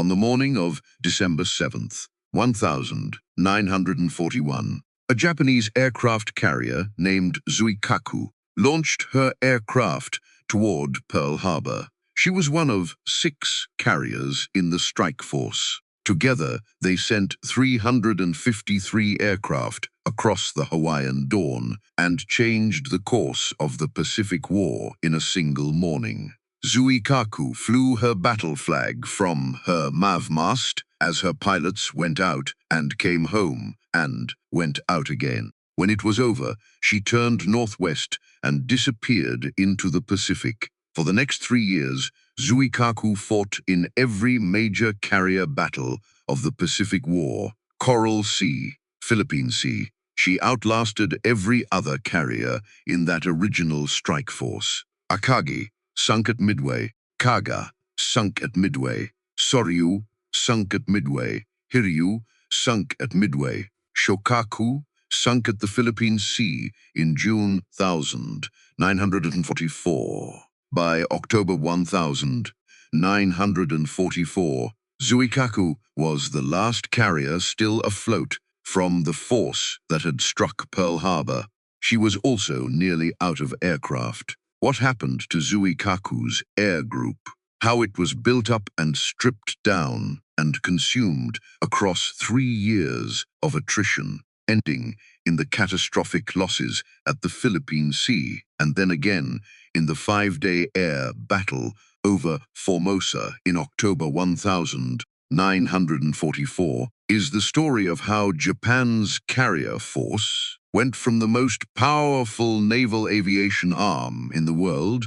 On the morning of December 7th, 1941, a Japanese aircraft carrier named Zuikaku launched her aircraft toward Pearl Harbor. She was one of 6 carriers in the strike force. Together, they sent 353 aircraft across the Hawaiian Dawn and changed the course of the Pacific War in a single morning. Zuikaku flew her battle flag from her MAV mast as her pilots went out and came home and went out again. When it was over, she turned northwest and disappeared into the Pacific. For the next 3 years, Zuikaku fought in every major carrier battle of the Pacific War. Coral Sea, Philippine Sea. She outlasted every other carrier in that original strike force. Akagi sunk at Midway. Kaga sunk at Midway. Soryu sunk at Midway. Hiryu sunk at Midway. Shokaku sunk at the Philippine Sea in June 1944. By October 1944, Zuikaku was the last carrier still afloat from the force that had struck Pearl Harbor. She was also nearly out of aircraft. What happened to Zuikaku's air group? How it was built up and stripped down and consumed across 3 years of attrition, ending in the catastrophic losses at the Philippine Sea, and then again in the 5-day air battle over Formosa in October 1944, is the story of how Japan's carrier force went from the most powerful naval aviation arm in the world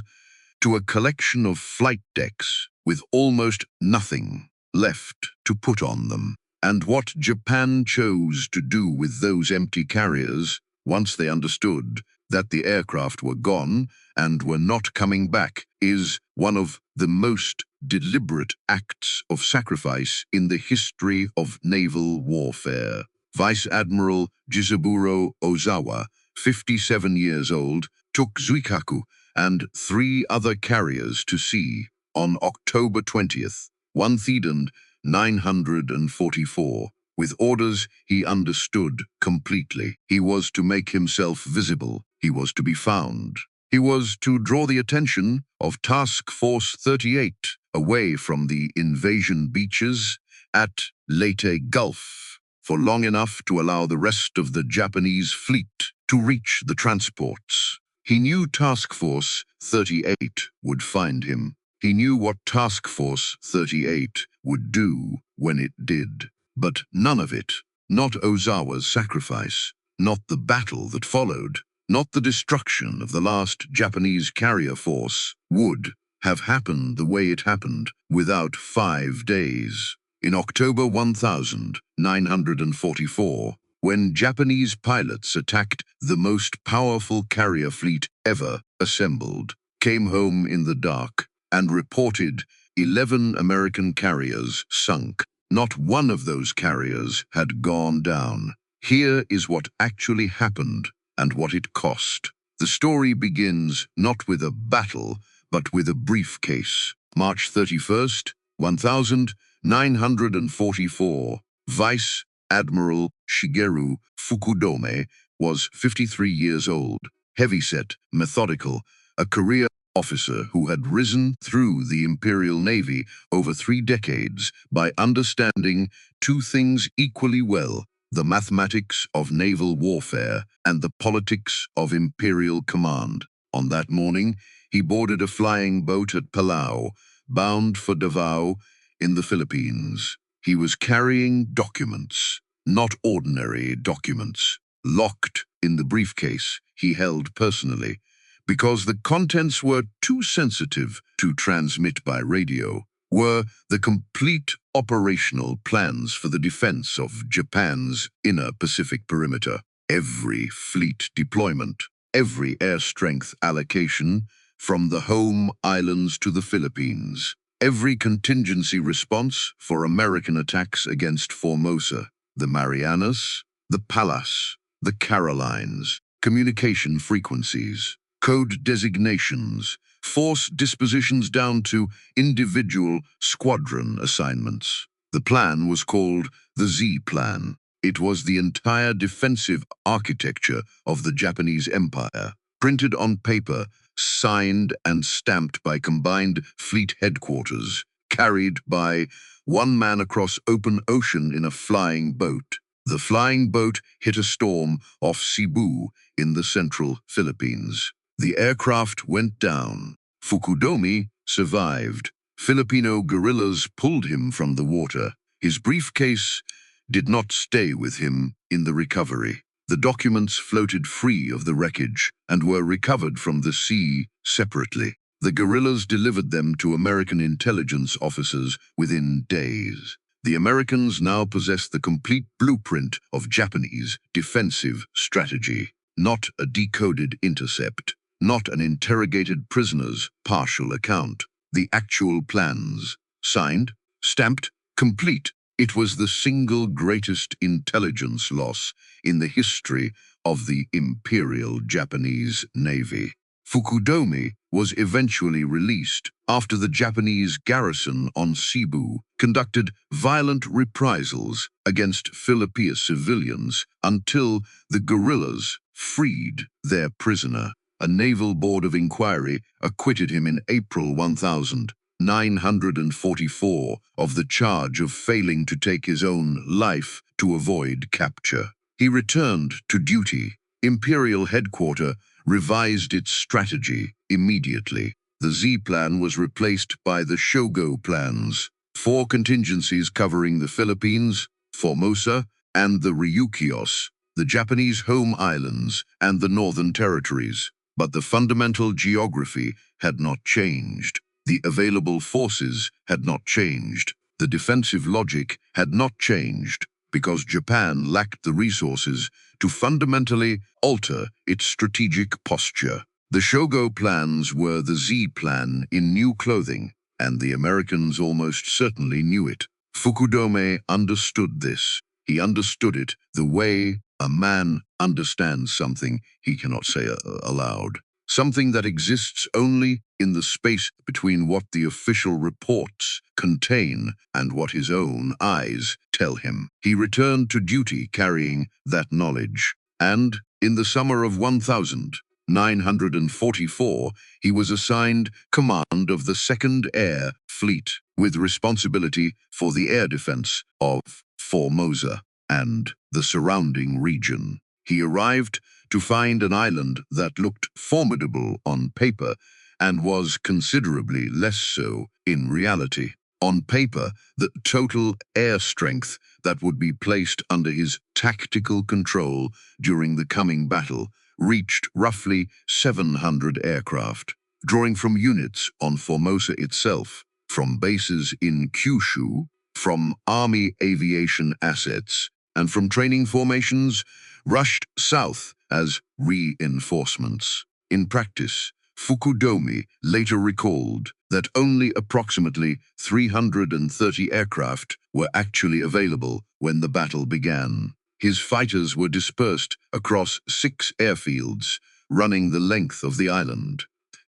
to a collection of flight decks with almost nothing left to put on them. And what Japan chose to do with those empty carriers once they understood that the aircraft were gone and were not coming back is one of the most deliberate acts of sacrifice in the history of naval warfare. Vice Admiral Jizaburo Ozawa, 57 years old, took Zuikaku and 3 other carriers to sea on October 20th, 1944, with orders he understood completely. He was to make himself visible. He was to be found. He was to draw the attention of Task Force 38 away from the invasion beaches at Leyte Gulf for long enough to allow the rest of the Japanese fleet to reach the transports. He knew Task Force 38 would find him. He knew what Task Force 38 would do when it did. But none of it, not Ozawa's sacrifice, not the battle that followed, not the destruction of the last Japanese carrier force, would have happened the way it happened without 5 days. In October 1944, when Japanese pilots attacked the most powerful carrier fleet ever assembled, came home in the dark, and reported 11 American carriers sunk, not one of those carriers had gone down. Here is what actually happened and what it cost. The story begins not with a battle, but with a briefcase. March 31st, 1944, Vice Admiral Shigeru Fukudome was 53 years old, heavyset, methodical, a career officer who had risen through the Imperial Navy over 3 decades by understanding 2 things equally well: the mathematics of naval warfare and the politics of imperial command. On that morning, he boarded a flying boat at Palau, bound for Davao in the Philippines. He was carrying documents, not ordinary documents, locked in the briefcase he held personally, because the contents were too sensitive to transmit by radio, were the complete operational plans for the defense of Japan's inner Pacific perimeter. Every fleet deployment, every air strength allocation from the home islands to the Philippines, every contingency response for American attacks against Formosa, the Marianas, the Palas, the Carolines, communication frequencies, code designations, force dispositions down to individual squadron assignments. The plan was called the Z Plan. It was the entire defensive architecture of the Japanese Empire, printed on paper, signed and stamped by combined fleet headquarters, carried by one man across open ocean in a flying boat. The flying boat hit a storm off Cebu in the central Philippines. The aircraft went down. Fukudome survived. Filipino guerrillas pulled him from the water. His briefcase did not stay with him in the recovery. The documents floated free of the wreckage and were recovered from the sea separately. The guerrillas delivered them to American intelligence officers within days. The Americans now possessed the complete blueprint of Japanese defensive strategy, not a decoded intercept, not an interrogated prisoner's partial account. The actual plans, signed, stamped, complete. It was the single greatest intelligence loss in the history of the Imperial Japanese Navy. Fukudome was eventually released after the Japanese garrison on Cebu conducted violent reprisals against Filipino civilians until the guerrillas freed their prisoner. A naval board of inquiry acquitted him in April 1944 of the charge of failing to take his own life to avoid capture. He returned to duty. Imperial Headquarters revised its strategy immediately. The Z Plan was replaced by the Shogo plans, 4 contingencies covering the Philippines, Formosa, and the Ryukyus, the Japanese home islands, and the Northern Territories. But the fundamental geography had not changed. The available forces had not changed. The defensive logic had not changed because Japan lacked the resources to fundamentally alter its strategic posture. The Shogo plans were the Z Plan in new clothing, and the Americans almost certainly knew it. Fukudome understood this. He understood it the way a man understands something he cannot say aloud. Something that exists only in the space between what the official reports contain and what his own eyes tell him. He returned to duty carrying that knowledge, and in the summer of 1944, he was assigned command of the 2nd Air Fleet, with responsibility for the air defense of Formosa and the surrounding region. He arrived to find an island that looked formidable on paper and was considerably less so in reality. On paper, the total air strength that would be placed under his tactical control during the coming battle reached roughly 700 aircraft, drawing from units on Formosa itself, from bases in Kyushu, from Army aviation assets, and from training formations rushed south as reinforcements. In practice, Fukudome later recalled that only approximately 330 aircraft were actually available when the battle began. His fighters were dispersed across 6 airfields running the length of the island: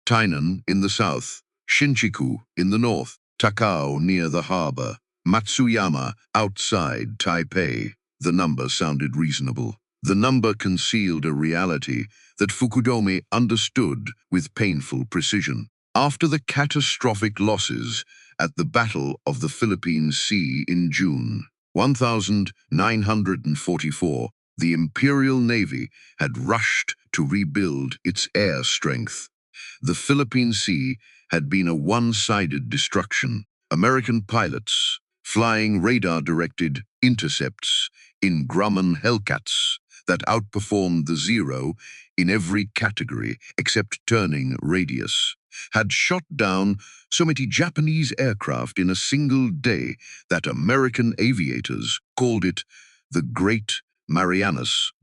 Tainan in the south, Shinjuku in the north, Takao near the harbor, Matsuyama outside Taipei. The number sounded reasonable. The number concealed a reality that Fukudome understood with painful precision. After the catastrophic losses at the Battle of the Philippine Sea in June 1944, the Imperial Navy had rushed to rebuild its air strength. The Philippine Sea had been a one-sided destruction. American pilots flying radar-directed intercepts in Grumman Hellcats that outperformed the Zero in every category except turning radius, had shot down so many Japanese aircraft in a single day that American aviators called it the Great Marianas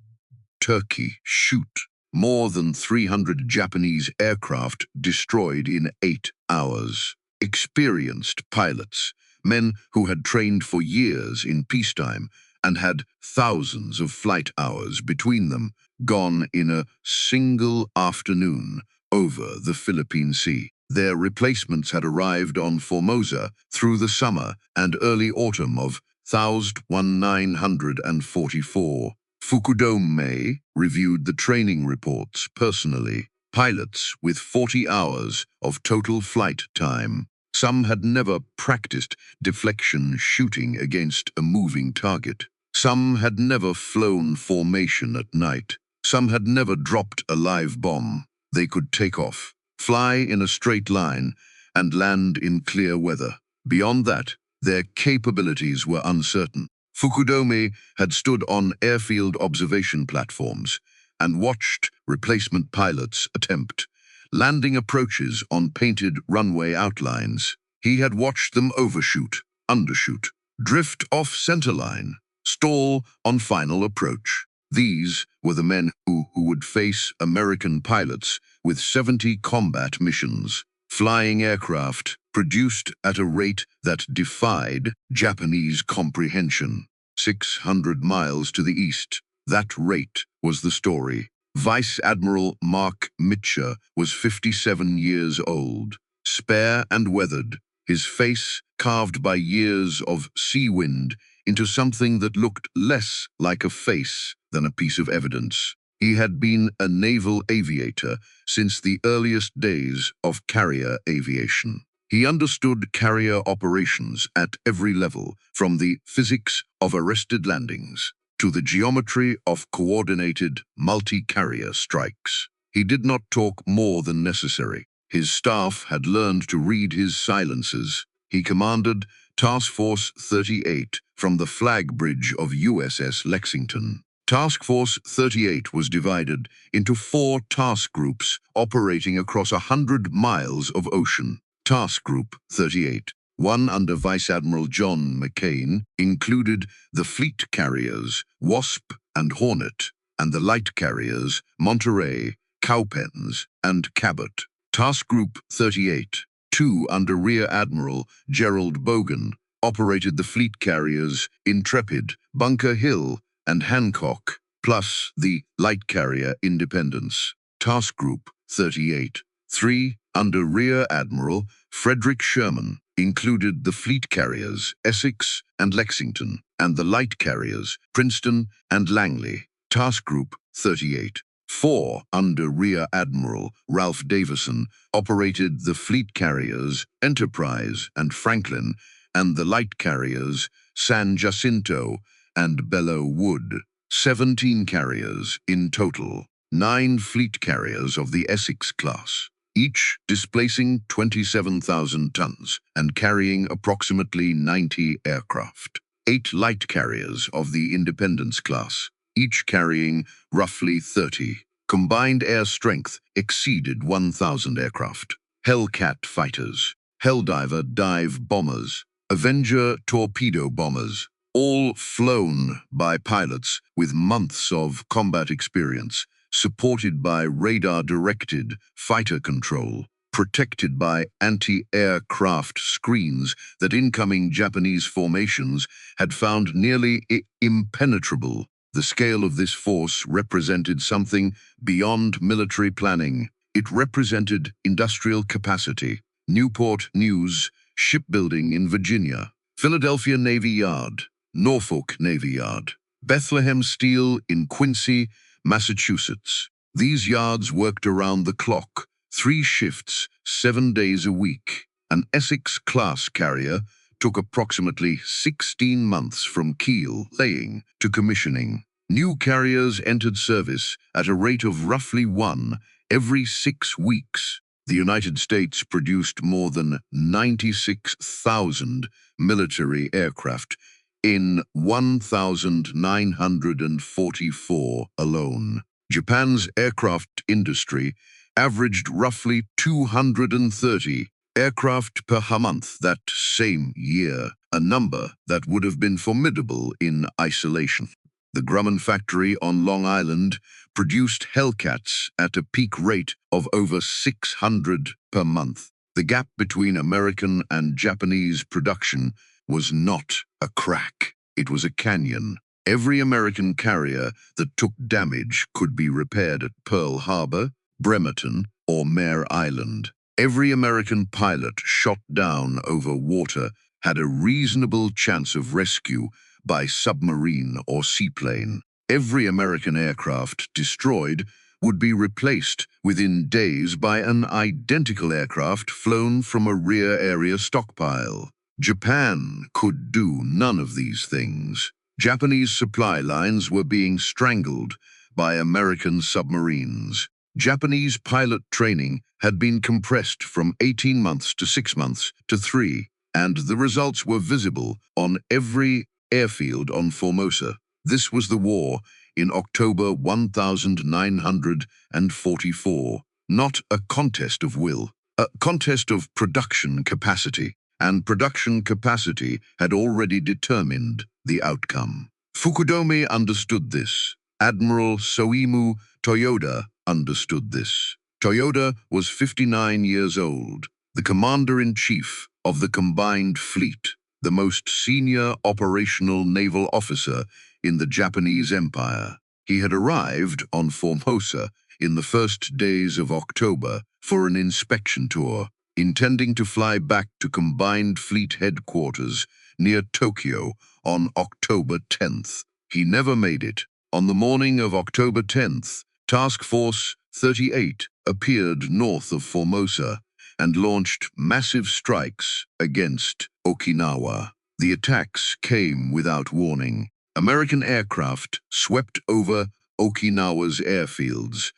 Turkey Shoot. More than 300 Japanese aircraft destroyed in 8 hours. Experienced pilots, men who had trained for years in peacetime and had thousands of flight hours between them, gone in a single afternoon over the Philippine Sea. Their replacements had arrived on Formosa through the summer and early autumn of 1944. Fukudome reviewed the training reports personally. Pilots with 40 hours of total flight time. Some had never practiced deflection shooting against a moving target. Some had never flown formation at night. Some had never dropped a live bomb. They could take off, fly in a straight line, and land in clear weather. Beyond that, their capabilities were uncertain. Fukudome had stood on airfield observation platforms and watched replacement pilots attempt landing approaches on painted runway outlines. He had watched them overshoot, undershoot, drift off centerline, stall on final approach. These were the men who would face American pilots with 70 combat missions, flying aircraft produced at a rate that defied Japanese comprehension. 600 miles to the east, that rate was the story. Vice Admiral Mark Mitcher was 57 years old, spare and weathered, his face carved by years of sea wind into something that looked less like a face than a piece of evidence. He had been a naval aviator since the earliest days of carrier aviation. He understood carrier operations at every level, from the physics of arrested landings to the geometry of coordinated multi-carrier strikes. He did not talk more than necessary. His staff had learned to read his silences. He commanded Task Force 38 from the flag bridge of USS Lexington. Task Force 38 was divided into 4 task groups operating across 100 miles of ocean. Task Group 38, one under Vice Admiral John McCain, included the fleet carriers Wasp and Hornet, and the light carriers Monterey, Cowpens, and Cabot. Task Group 38, two under Rear Admiral Gerald Bogan, operated the fleet carriers Intrepid, Bunker Hill, and Hancock, plus the light carrier Independence. Task Group 38, 3 under Rear Admiral Frederick Sherman, included the fleet carriers Essex and Lexington, and the light carriers Princeton and Langley. Task Group 38, 4 under Rear Admiral Ralph Davison, operated the fleet carriers Enterprise and Franklin, and the light carriers San Jacinto and Belleau Wood. 17 carriers in total, 9 fleet carriers of the Essex class, each displacing 27,000 tons and carrying approximately 90 aircraft. 8 light carriers of the Independence class, each carrying roughly 30. Combined air strength exceeded 1,000 aircraft. Hellcat fighters, Helldiver dive bombers, Avenger torpedo bombers, all flown by pilots with months of combat experience, supported by radar-directed fighter control, protected by anti-aircraft screens that incoming Japanese formations had found nearly impenetrable. The scale of this force represented something beyond military planning. It represented industrial capacity. Newport News Shipbuilding in Virginia, Philadelphia Navy Yard, Norfolk Navy Yard, Bethlehem Steel in Quincy, Massachusetts. These yards worked around the clock, 3 shifts, 7 days a week. An Essex-class carrier took approximately 16 months from keel laying to commissioning. New carriers entered service at a rate of roughly 1 every 6 weeks. The United States produced more than 96,000 military aircraft in 1944 alone. Japan's aircraft industry averaged roughly 230 aircraft per month that same year, a number that would have been formidable in isolation. The Grumman factory on Long Island produced Hellcats at a peak rate of over 600 per month. The gap between American and Japanese production was not a crack, it was a canyon. Every American carrier that took damage could be repaired at Pearl Harbor, Bremerton, or Mare Island. Every American pilot shot down over water had a reasonable chance of rescue by submarine or seaplane. Every American aircraft destroyed would be replaced within days by an identical aircraft flown from a rear area stockpile. Japan could do none of these things. Japanese supply lines were being strangled by American submarines. Japanese pilot training had been compressed from 18 months to 6 months to 3, and the results were visible on every airfield on Formosa. This was the war in October 1944, not a contest of will, a contest of production capacity, and production capacity had already determined the outcome. Fukudome understood this. Admiral Soimu Toyoda understood this. Toyoda was 59 years old, the commander-in-chief of the combined fleet, the most senior operational naval officer in the Japanese Empire. He had arrived on Formosa in the first days of October for an inspection tour, intending to fly back to Combined Fleet Headquarters near Tokyo on October 10th. He never made it. On the morning of October 10th, Task Force 38 appeared north of Formosa and launched massive strikes against Okinawa. The attacks came without warning. American aircraft swept over Okinawa's airfields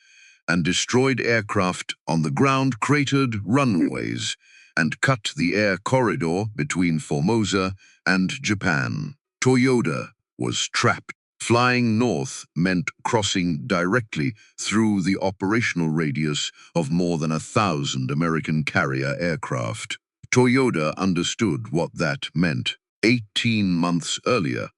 and destroyed aircraft on the ground, cratered runways, and cut the air corridor between Formosa and Japan. Toyoda was trapped. Flying north meant crossing directly through the operational radius of more than 1,000 American carrier aircraft. Toyoda understood what that meant. 18 months earlier,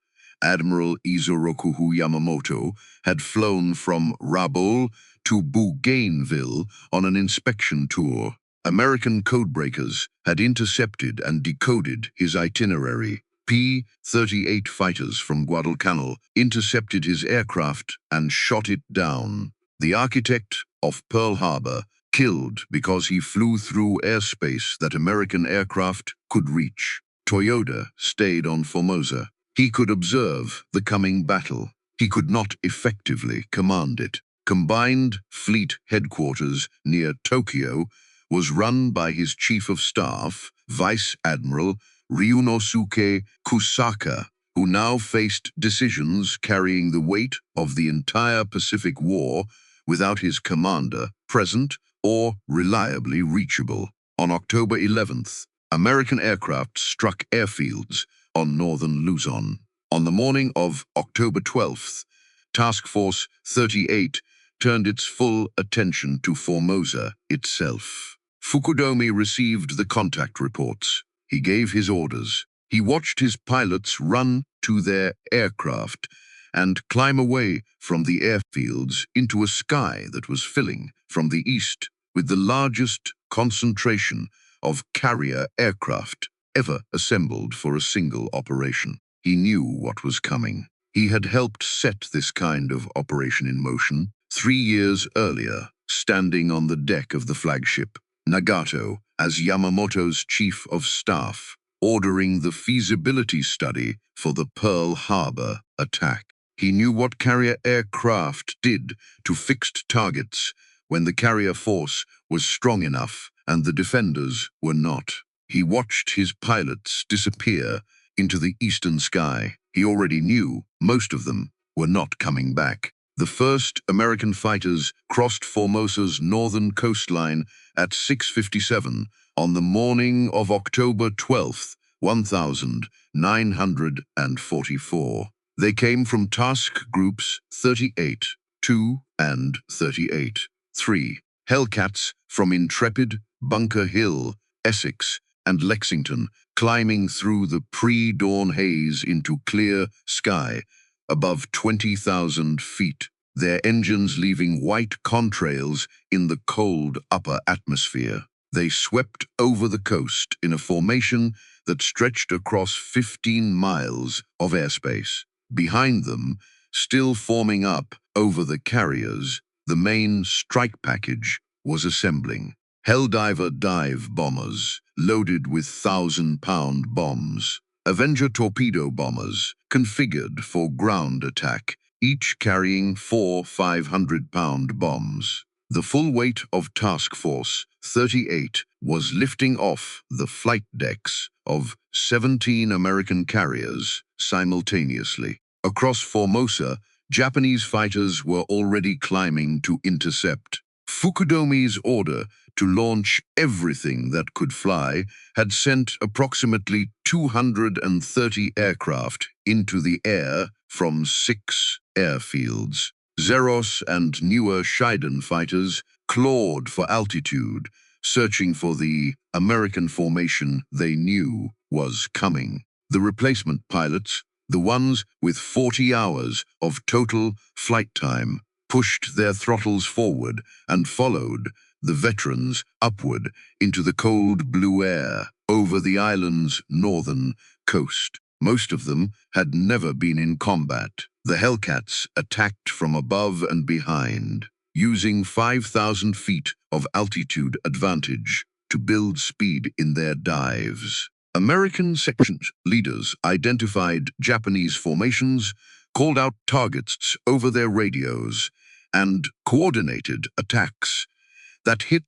Admiral Isoroku Yamamoto had flown from Rabaul to Bougainville on an inspection tour. American codebreakers had intercepted and decoded his itinerary. P-38 fighters from Guadalcanal intercepted his aircraft and shot it down. The architect of Pearl Harbor killed because he flew through airspace that American aircraft could reach. Toyoda stayed on Formosa. He could observe the coming battle. He could not effectively command it. Combined Fleet Headquarters near Tokyo was run by his Chief of Staff, Vice Admiral Ryunosuke Kusaka, who now faced decisions carrying the weight of the entire Pacific War without his commander present or reliably reachable. On October 11th, American aircraft struck airfields on northern Luzon. On the morning of October 12th, Task Force 38 turned its full attention to Formosa itself. Fukudome received the contact reports. He gave his orders. He watched his pilots run to their aircraft and climb away from the airfields into a sky that was filling from the east with the largest concentration of carrier aircraft ever assembled for a single operation. He knew what was coming. He had helped set this kind of operation in motion 3 years earlier, standing on the deck of the flagship Nagato as Yamamoto's chief of staff, ordering the feasibility study for the Pearl Harbor attack. He knew what carrier aircraft did to fixed targets when the carrier force was strong enough and the defenders were not. He watched his pilots disappear into the eastern sky. He already knew most of them were not coming back. The first American fighters crossed Formosa's northern coastline at 6:57 on the morning of October 12th, 1944. They came from task groups 38, 2, and 38, 3. Hellcats from Intrepid, Bunker Hill, Essex, and Lexington, climbing through the pre-dawn haze into clear sky above 20,000 feet, their engines leaving white contrails in the cold upper atmosphere. They swept over the coast in a formation that stretched across 15 miles of airspace. Behind them, still forming up over the carriers, the main strike package was assembling. Helldiver dive bombers, loaded with 1,000-pound bombs. Avenger torpedo bombers, configured for ground attack, each carrying 4 500-pound bombs. The full weight of Task Force 38 was lifting off the flight decks of 17 American carriers simultaneously. Across Formosa, Japanese fighters were already climbing to intercept. Fukudome's order to launch everything that could fly had sent approximately 230 aircraft into the air from 6 airfields. Zeros and newer Shiden fighters clawed for altitude, searching for the American formation they knew was coming. The replacement pilots, the ones with 40 hours of total flight time, pushed their throttles forward and followed the veterans upward into the cold blue air over the island's northern coast. Most of them had never been in combat. The Hellcats attacked from above and behind, using 5,000 feet of altitude advantage to build speed in their dives. American section leaders identified Japanese formations, called out targets over their radios, and coordinated attacks that hit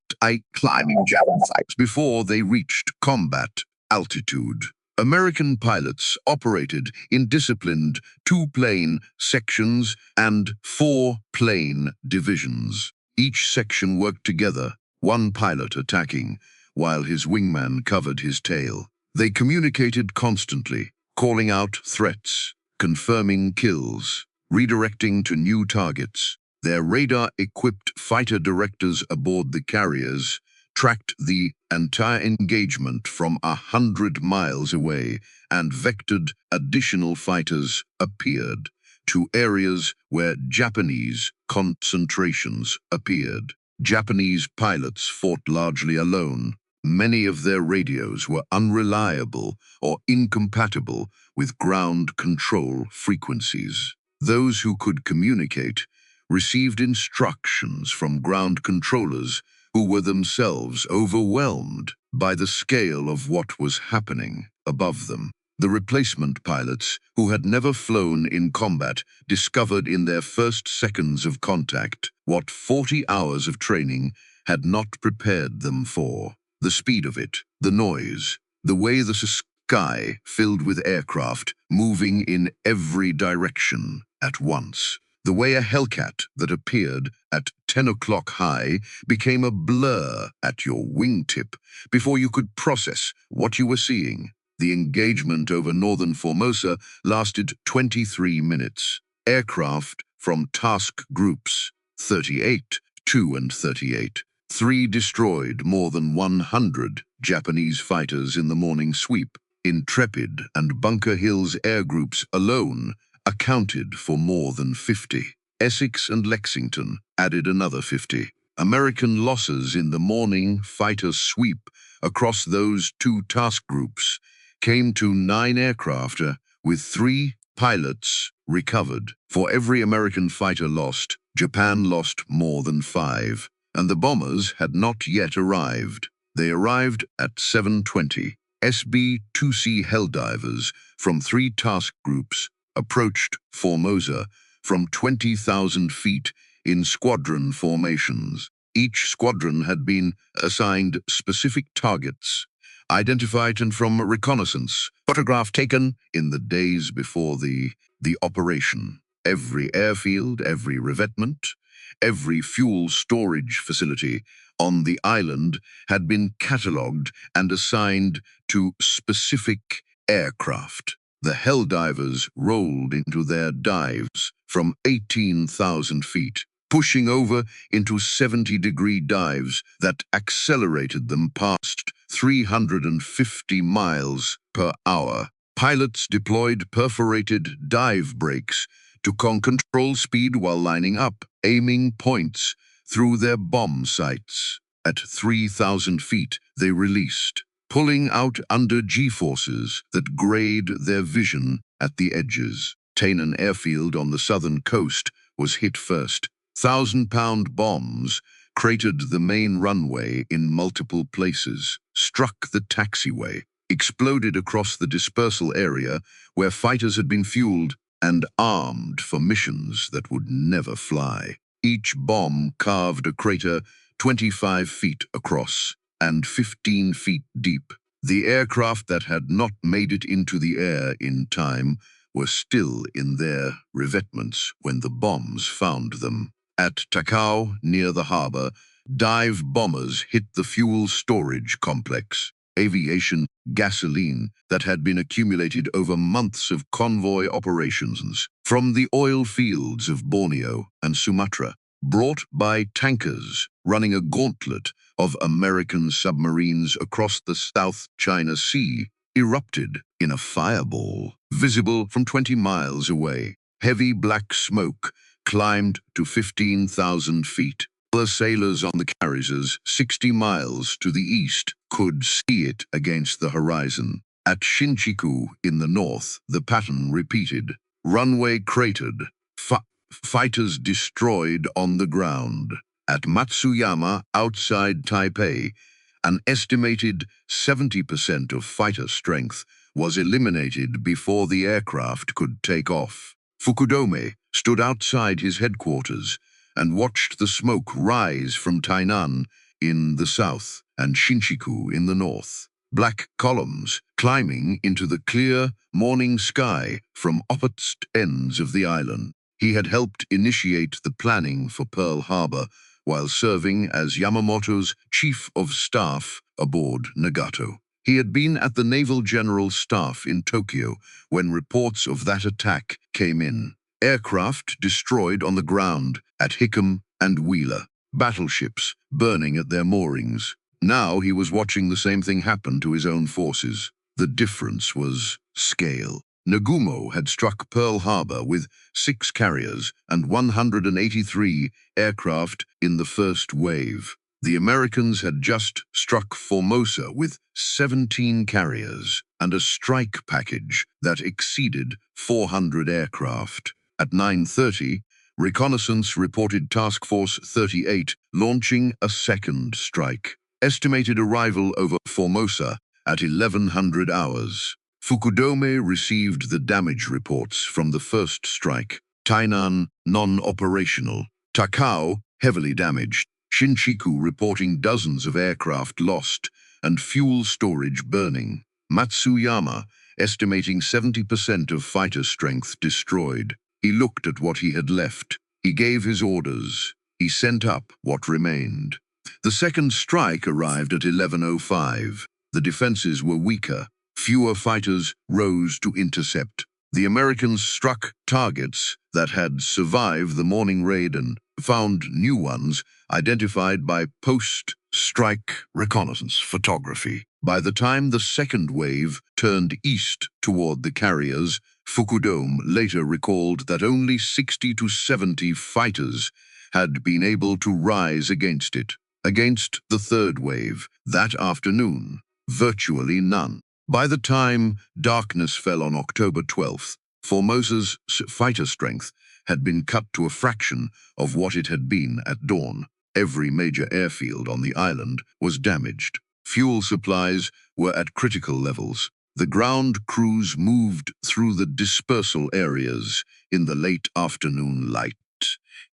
climbing Japanese sites before they reached combat altitude. American pilots operated in disciplined 2-plane sections and 4-plane divisions. Each section worked together, one pilot attacking, while his wingman covered his tail. They communicated constantly, calling out threats, confirming kills, redirecting to new targets. Their radar-equipped fighter directors aboard the carriers tracked the entire engagement from 100 miles away, and vectored additional fighters appeared to areas where Japanese concentrations appeared. Japanese pilots fought largely alone. Many of their radios were unreliable or incompatible with ground control frequencies. Those who could communicate received instructions from ground controllers who were themselves overwhelmed by the scale of what was happening above them. The replacement pilots, who had never flown in combat, discovered in their first seconds of contact what 40 hours of training had not prepared them for. The speed of it, the noise, the way the sky filled with aircraft moving in every direction at once. The way a Hellcat that appeared at 10 o'clock high became a blur at your wingtip before you could process what you were seeing. The engagement over northern Formosa lasted 23 minutes. Aircraft from task groups 38, 2 and 38. 3 destroyed more than 100 Japanese fighters in the morning sweep. Intrepid and Bunker Hill's air groups alone accounted for more than 50. Essex and Lexington added another 50. American losses in the morning fighter sweep across those 2 task groups came to 9 aircraft, with 3 pilots recovered. For every American fighter lost, Japan lost more than 5, and the bombers had not yet arrived. They arrived at 7:20. SB-2C Helldivers from 3 task groups approached Formosa from 20,000 feet in squadron formations. Each squadron had been assigned specific targets, identified and from reconnaissance, photograph taken in the days before the operation. Every airfield, every revetment, every fuel storage facility on the island had been catalogued and assigned to specific aircraft. The Helldivers rolled into their dives from 18,000 feet, pushing over into 70-degree dives that accelerated them past 350 miles per hour. Pilots deployed perforated dive brakes to control speed while lining up, aiming points through their bomb sights. At 3,000 feet, they released, pulling out under G-forces that grayed their vision at the edges. Tainan Airfield on the southern coast was hit first. 1,000-pound bombs cratered the main runway in multiple places, struck the taxiway, exploded across the dispersal area where fighters had been fueled and armed for missions that would never fly. Each bomb carved a crater 25 feet across and 15 feet deep. The aircraft that had not made it into the air in time were still in their revetments when the bombs found them. At Takao, near the harbor, dive bombers hit the fuel storage complex, aviation gasoline that had been accumulated over months of convoy operations from the oil fields of Borneo and Sumatra, brought by tankers running a gauntlet of American submarines across the South China Sea, erupted in a fireball, visible from 20 miles away. Heavy black smoke climbed to 15,000 feet. The sailors on the carriers 60 miles to the east could see it against the horizon. At Shinchiku in the north, the pattern repeated. Runway cratered, fighters destroyed on the ground. At Matsuyama, outside Taipei, an estimated 70% of fighter strength was eliminated before the aircraft could take off. Fukudome stood outside his headquarters and watched the smoke rise from Tainan in the south and Shinchiku in the north. Black columns climbing into the clear morning sky from opposite ends of the island. He had helped initiate the planning for Pearl Harbor while serving as Yamamoto's chief of staff aboard Nagato. He had been at the Naval General Staff in Tokyo when reports of that attack came in. Aircraft destroyed on the ground at Hickam and Wheeler. Battleships burning at their moorings. Now he was watching the same thing happen to his own forces. The difference was scale. Nagumo had struck Pearl Harbor with 6 carriers and 183 aircraft in the first wave. The Americans had just struck Formosa with 17 carriers and a strike package that exceeded 400 aircraft. At 9:30, reconnaissance reported Task Force 38 launching a second strike. Estimated arrival over Formosa at 1100 hours. Fukudome received the damage reports from the first strike. Tainan, non-operational. Takao, heavily damaged. Shinchiku reporting dozens of aircraft lost and fuel storage burning. Matsuyama estimating 70% of fighter strength destroyed. He looked at what he had left. He gave his orders. He sent up what remained. The second strike arrived at 11:05. The defenses were weaker. Fewer fighters rose to intercept. The Americans struck targets that had survived the morning raid and found new ones identified by post-strike reconnaissance photography. By the time the second wave turned east toward the carriers, Fukudome later recalled that only 60 to 70 fighters had been able to rise against it. Against the third wave that afternoon, virtually none. By the time darkness fell on October 12th, Formosa's fighter strength had been cut to a fraction of what it had been at dawn. Every major airfield on the island was damaged. Fuel supplies were at critical levels. The ground crews moved through the dispersal areas in the late afternoon light,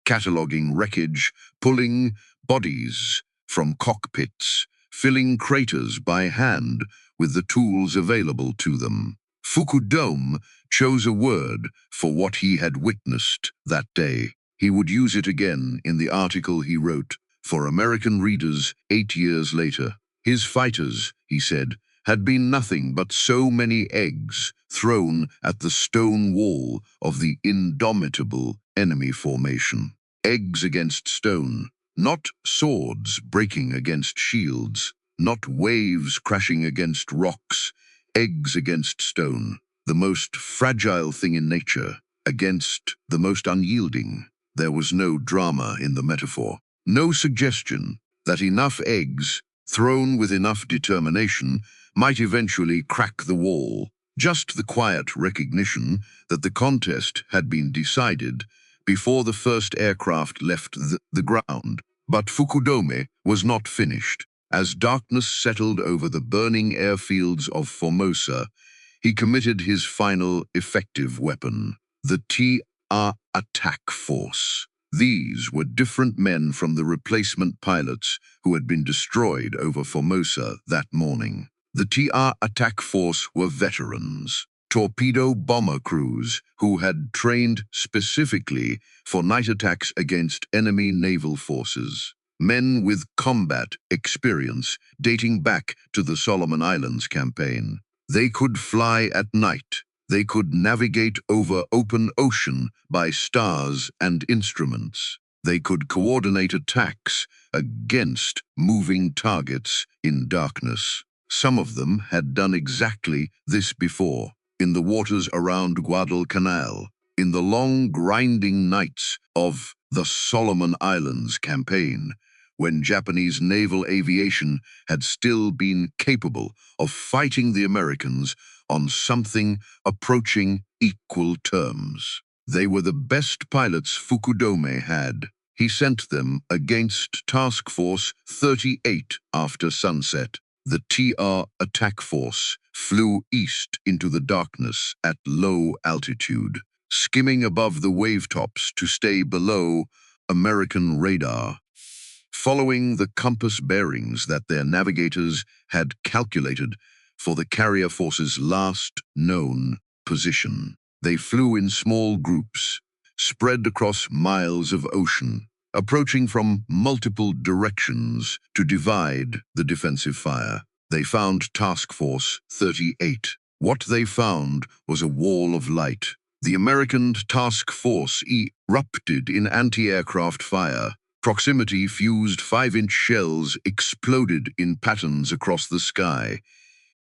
cataloging wreckage, pulling bodies from cockpits, filling craters by hand with the tools available to them. Fukudome chose a word for what he had witnessed that day. He would use it again in the article he wrote for American readers 8 years later. His fighters, he said, had been nothing but so many eggs thrown at the stone wall of the indomitable enemy formation. Eggs against stone, not swords breaking against shields, not waves crashing against rocks, eggs against stone, the most fragile thing in nature, against the most unyielding. There was no drama in the metaphor, no suggestion that enough eggs, thrown with enough determination, might eventually crack the wall, just the quiet recognition that the contest had been decided before the first aircraft left the ground. But Fukudome was not finished. As darkness settled over the burning airfields of Formosa, he committed his final effective weapon, the TR attack force. These were different men from the replacement pilots who had been destroyed over Formosa that morning. The TR attack force were veterans, torpedo bomber crews who had trained specifically for night attacks against enemy naval forces. Men with combat experience dating back to the Solomon Islands campaign. They could fly at night. They could navigate over open ocean by stars and instruments. They could coordinate attacks against moving targets in darkness. Some of them had done exactly this before, in the waters around Guadalcanal, in the long grinding nights of the Solomon Islands campaign, when Japanese naval aviation had still been capable of fighting the Americans on something approaching equal terms. They were the best pilots Fukudome had. He sent them against Task Force 38 after sunset. The TR attack force flew east into the darkness at low altitude, skimming above the wavetops to stay below American radar, following the compass bearings that their navigators had calculated for the carrier force's last known position. They flew in small groups, spread across miles of ocean, approaching from multiple directions to divide the defensive fire. They found Task Force 38. What they found was a wall of light. The American Task Force erupted in anti-aircraft fire. Proximity-fused 5-inch shells exploded in patterns across the sky,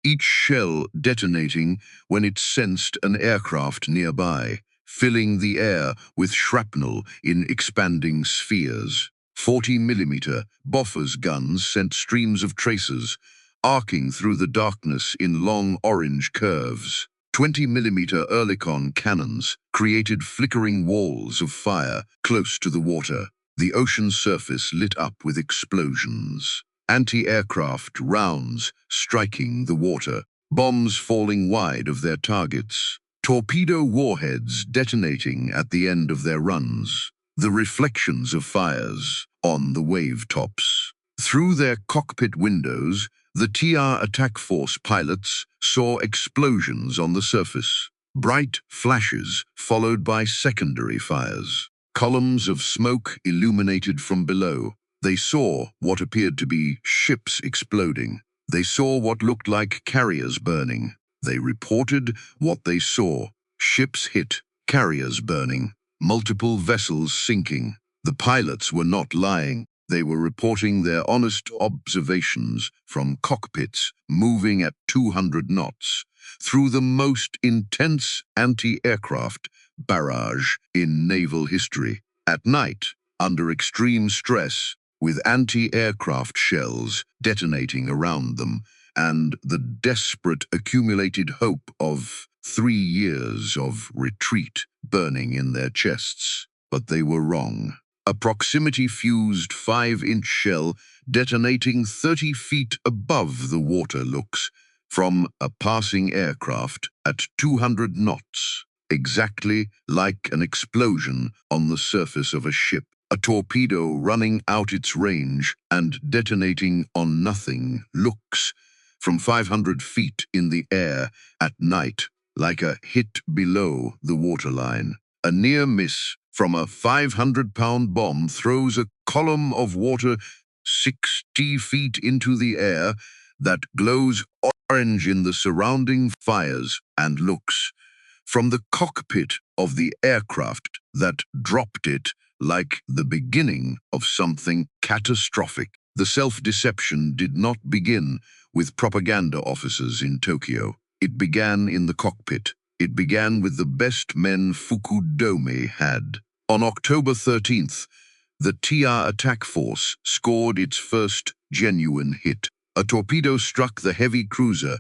each shell detonating when it sensed an aircraft nearby, filling the air with shrapnel in expanding spheres. 40mm Bofors guns sent streams of tracers, arcing through the darkness in long orange curves. 20mm Oerlikon cannons created flickering walls of fire close to the water. The ocean surface lit up with explosions. Anti-aircraft rounds striking the water, bombs falling wide of their targets, torpedo warheads detonating at the end of their runs, the reflections of fires on the wave tops. Through their cockpit windows, the TR attack force pilots saw explosions on the surface, bright flashes followed by secondary fires. Columns of smoke illuminated from below. They saw what appeared to be ships exploding. They saw what looked like carriers burning. They reported what they saw. Ships hit, carriers burning, multiple vessels sinking. The pilots were not lying. They were reporting their honest observations from cockpits moving at 200 knots through the most intense anti-aircraft barrage in naval history. At night, under extreme stress, with anti-aircraft shells detonating around them and the desperate accumulated hope of 3 years of retreat burning in their chests. But they were wrong. A proximity-fused 5-inch shell detonating 30 feet above the water looks from a passing aircraft at 200 knots, exactly like an explosion on the surface of a ship. A torpedo running out its range and detonating on nothing looks from 500 feet in the air at night like a hit below the waterline. A near miss from a 500-pound bomb throws a column of water 60 feet into the air that glows orange in the surrounding fires and looks from the cockpit of the aircraft that dropped it like the beginning of something catastrophic. The self-deception did not begin with propaganda officers in Tokyo. It began in the cockpit. It began with the best men Fukudome had. On October 13th, the TR attack force scored its first genuine hit. A torpedo struck the heavy cruiser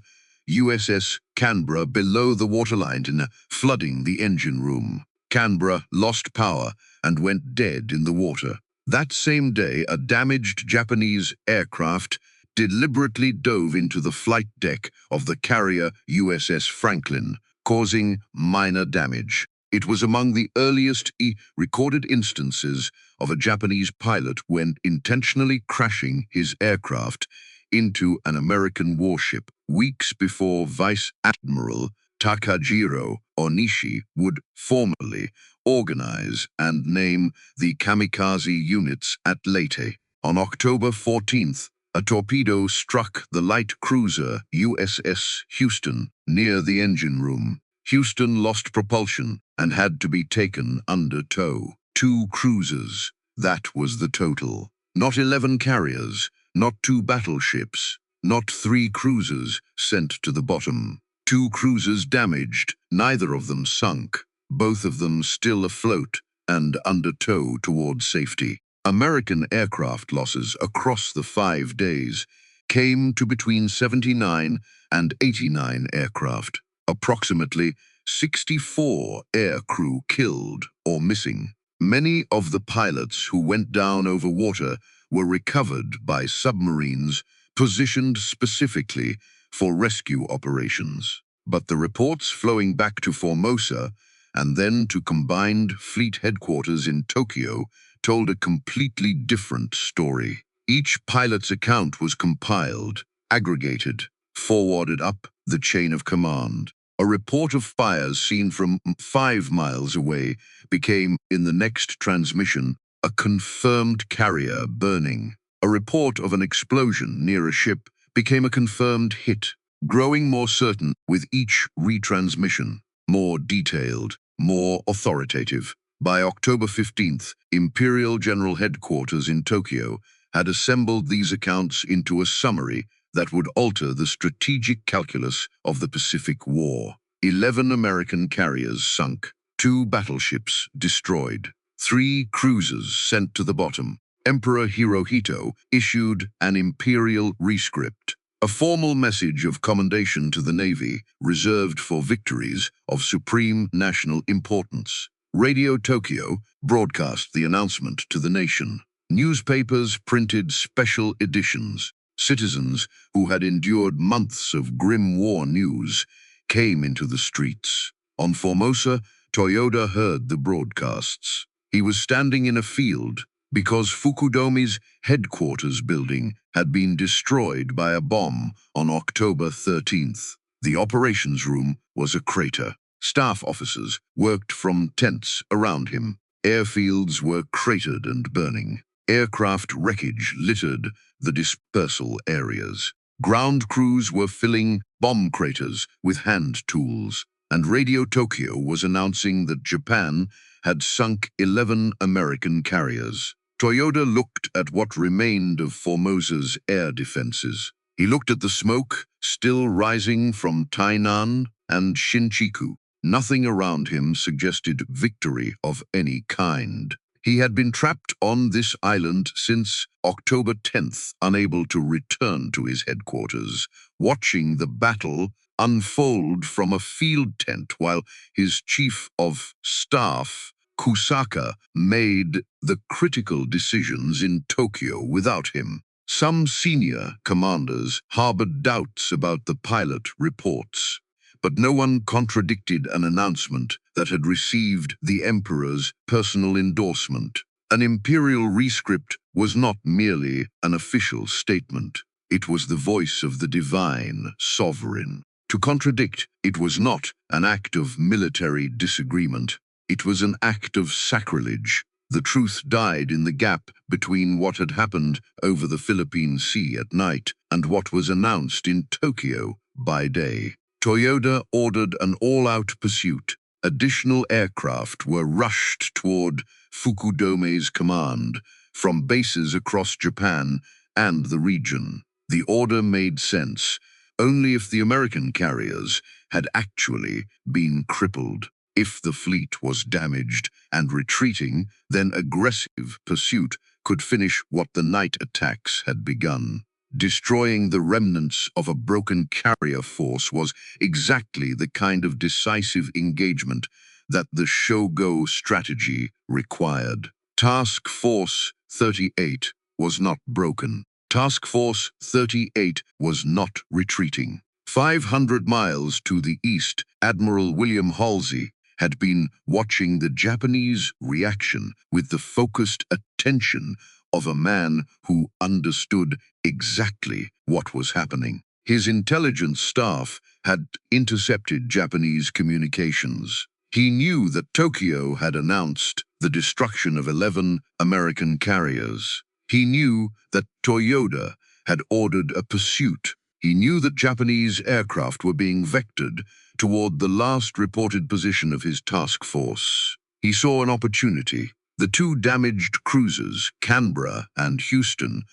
USS Canberra below the waterline, flooding the engine room. Canberra lost power and went dead in the water. That same day, a damaged Japanese aircraft deliberately dove into the flight deck of the carrier USS Franklin, causing minor damage. It was among the earliest recorded instances of a Japanese pilot when intentionally crashing his aircraft into an American warship. Weeks before Vice Admiral Takajiro Onishi would formally organize and name the kamikaze units at Leyte. On October 14th, a torpedo struck the light cruiser USS Houston near the engine room. Houston lost propulsion and had to be taken under tow. 2 cruisers, that was the total. Not 11 carriers, not 2 battleships, not 3 cruisers sent to the bottom. 2 cruisers damaged, neither of them sunk, both of them still afloat and under tow towards safety. American aircraft losses across the 5 days came to between 79 and 89 aircraft. Approximately 64 air crew killed or missing. Many of the pilots who went down over water were recovered by submarines positioned specifically for rescue operations. But the reports flowing back to Formosa and then to combined fleet headquarters in Tokyo told a completely different story. Each pilot's account was compiled, aggregated, forwarded up the chain of command. A report of fires seen from 5 miles away became, in the next transmission, a confirmed carrier burning. A report of an explosion near a ship became a confirmed hit, growing more certain with each retransmission, more detailed, more authoritative. By October 15th, Imperial General Headquarters in Tokyo had assembled these accounts into a summary that would alter the strategic calculus of the Pacific War. 11 American carriers sunk, 2 battleships destroyed, 3 cruisers sent to the bottom. Emperor Hirohito issued an imperial rescript, a formal message of commendation to the Navy reserved for victories of supreme national importance. Radio Tokyo broadcast the announcement to the nation. Newspapers printed special editions. Citizens who had endured months of grim war news came into the streets. On Formosa, Toyoda heard the broadcasts. He was standing in a field because Fukudome's headquarters building had been destroyed by a bomb on October 13th. The operations room was a crater. Staff officers worked from tents around him. Airfields were cratered and burning. Aircraft wreckage littered the dispersal areas. Ground crews were filling bomb craters with hand tools, and Radio Tokyo was announcing that Japan had sunk 11 American carriers. Toyoda looked at what remained of Formosa's air defenses. He looked at the smoke still rising from Tainan and Shinchiku. Nothing around him suggested victory of any kind. He had been trapped on this island since October 10th, unable to return to his headquarters, watching the battle unfold from a field tent while his chief of staff, Kusaka, made the critical decisions in Tokyo without him. Some senior commanders harbored doubts about the pilot reports, but no one contradicted an announcement that had received the emperor's personal endorsement. An imperial rescript was not merely an official statement. It was the voice of the divine sovereign. To contradict it was not an act of military disagreement. It was an act of sacrilege. The truth died in the gap between what had happened over the Philippine Sea at night and what was announced in Tokyo by day. Toyoda ordered an all-out pursuit. Additional aircraft were rushed toward Fukudome's command from bases across Japan and the region. The order made sense only if the American carriers had actually been crippled. If the fleet was damaged and retreating, then aggressive pursuit could finish what the night attacks had begun. Destroying the remnants of a broken carrier force was exactly the kind of decisive engagement that the Shogo strategy required. Task Force 38 was not broken. Task Force 38 was not retreating. 500 miles to the east, Admiral William Halsey had been watching the Japanese reaction with the focused attention of a man who understood exactly what was happening. His intelligence staff had intercepted Japanese communications. He knew that Tokyo had announced the destruction of 11 American carriers. He knew that Toyota had ordered a pursuit. He knew that Japanese aircraft were being vectored toward the last reported position of his task force. He saw an opportunity. The two damaged cruisers, Canberra and Houston,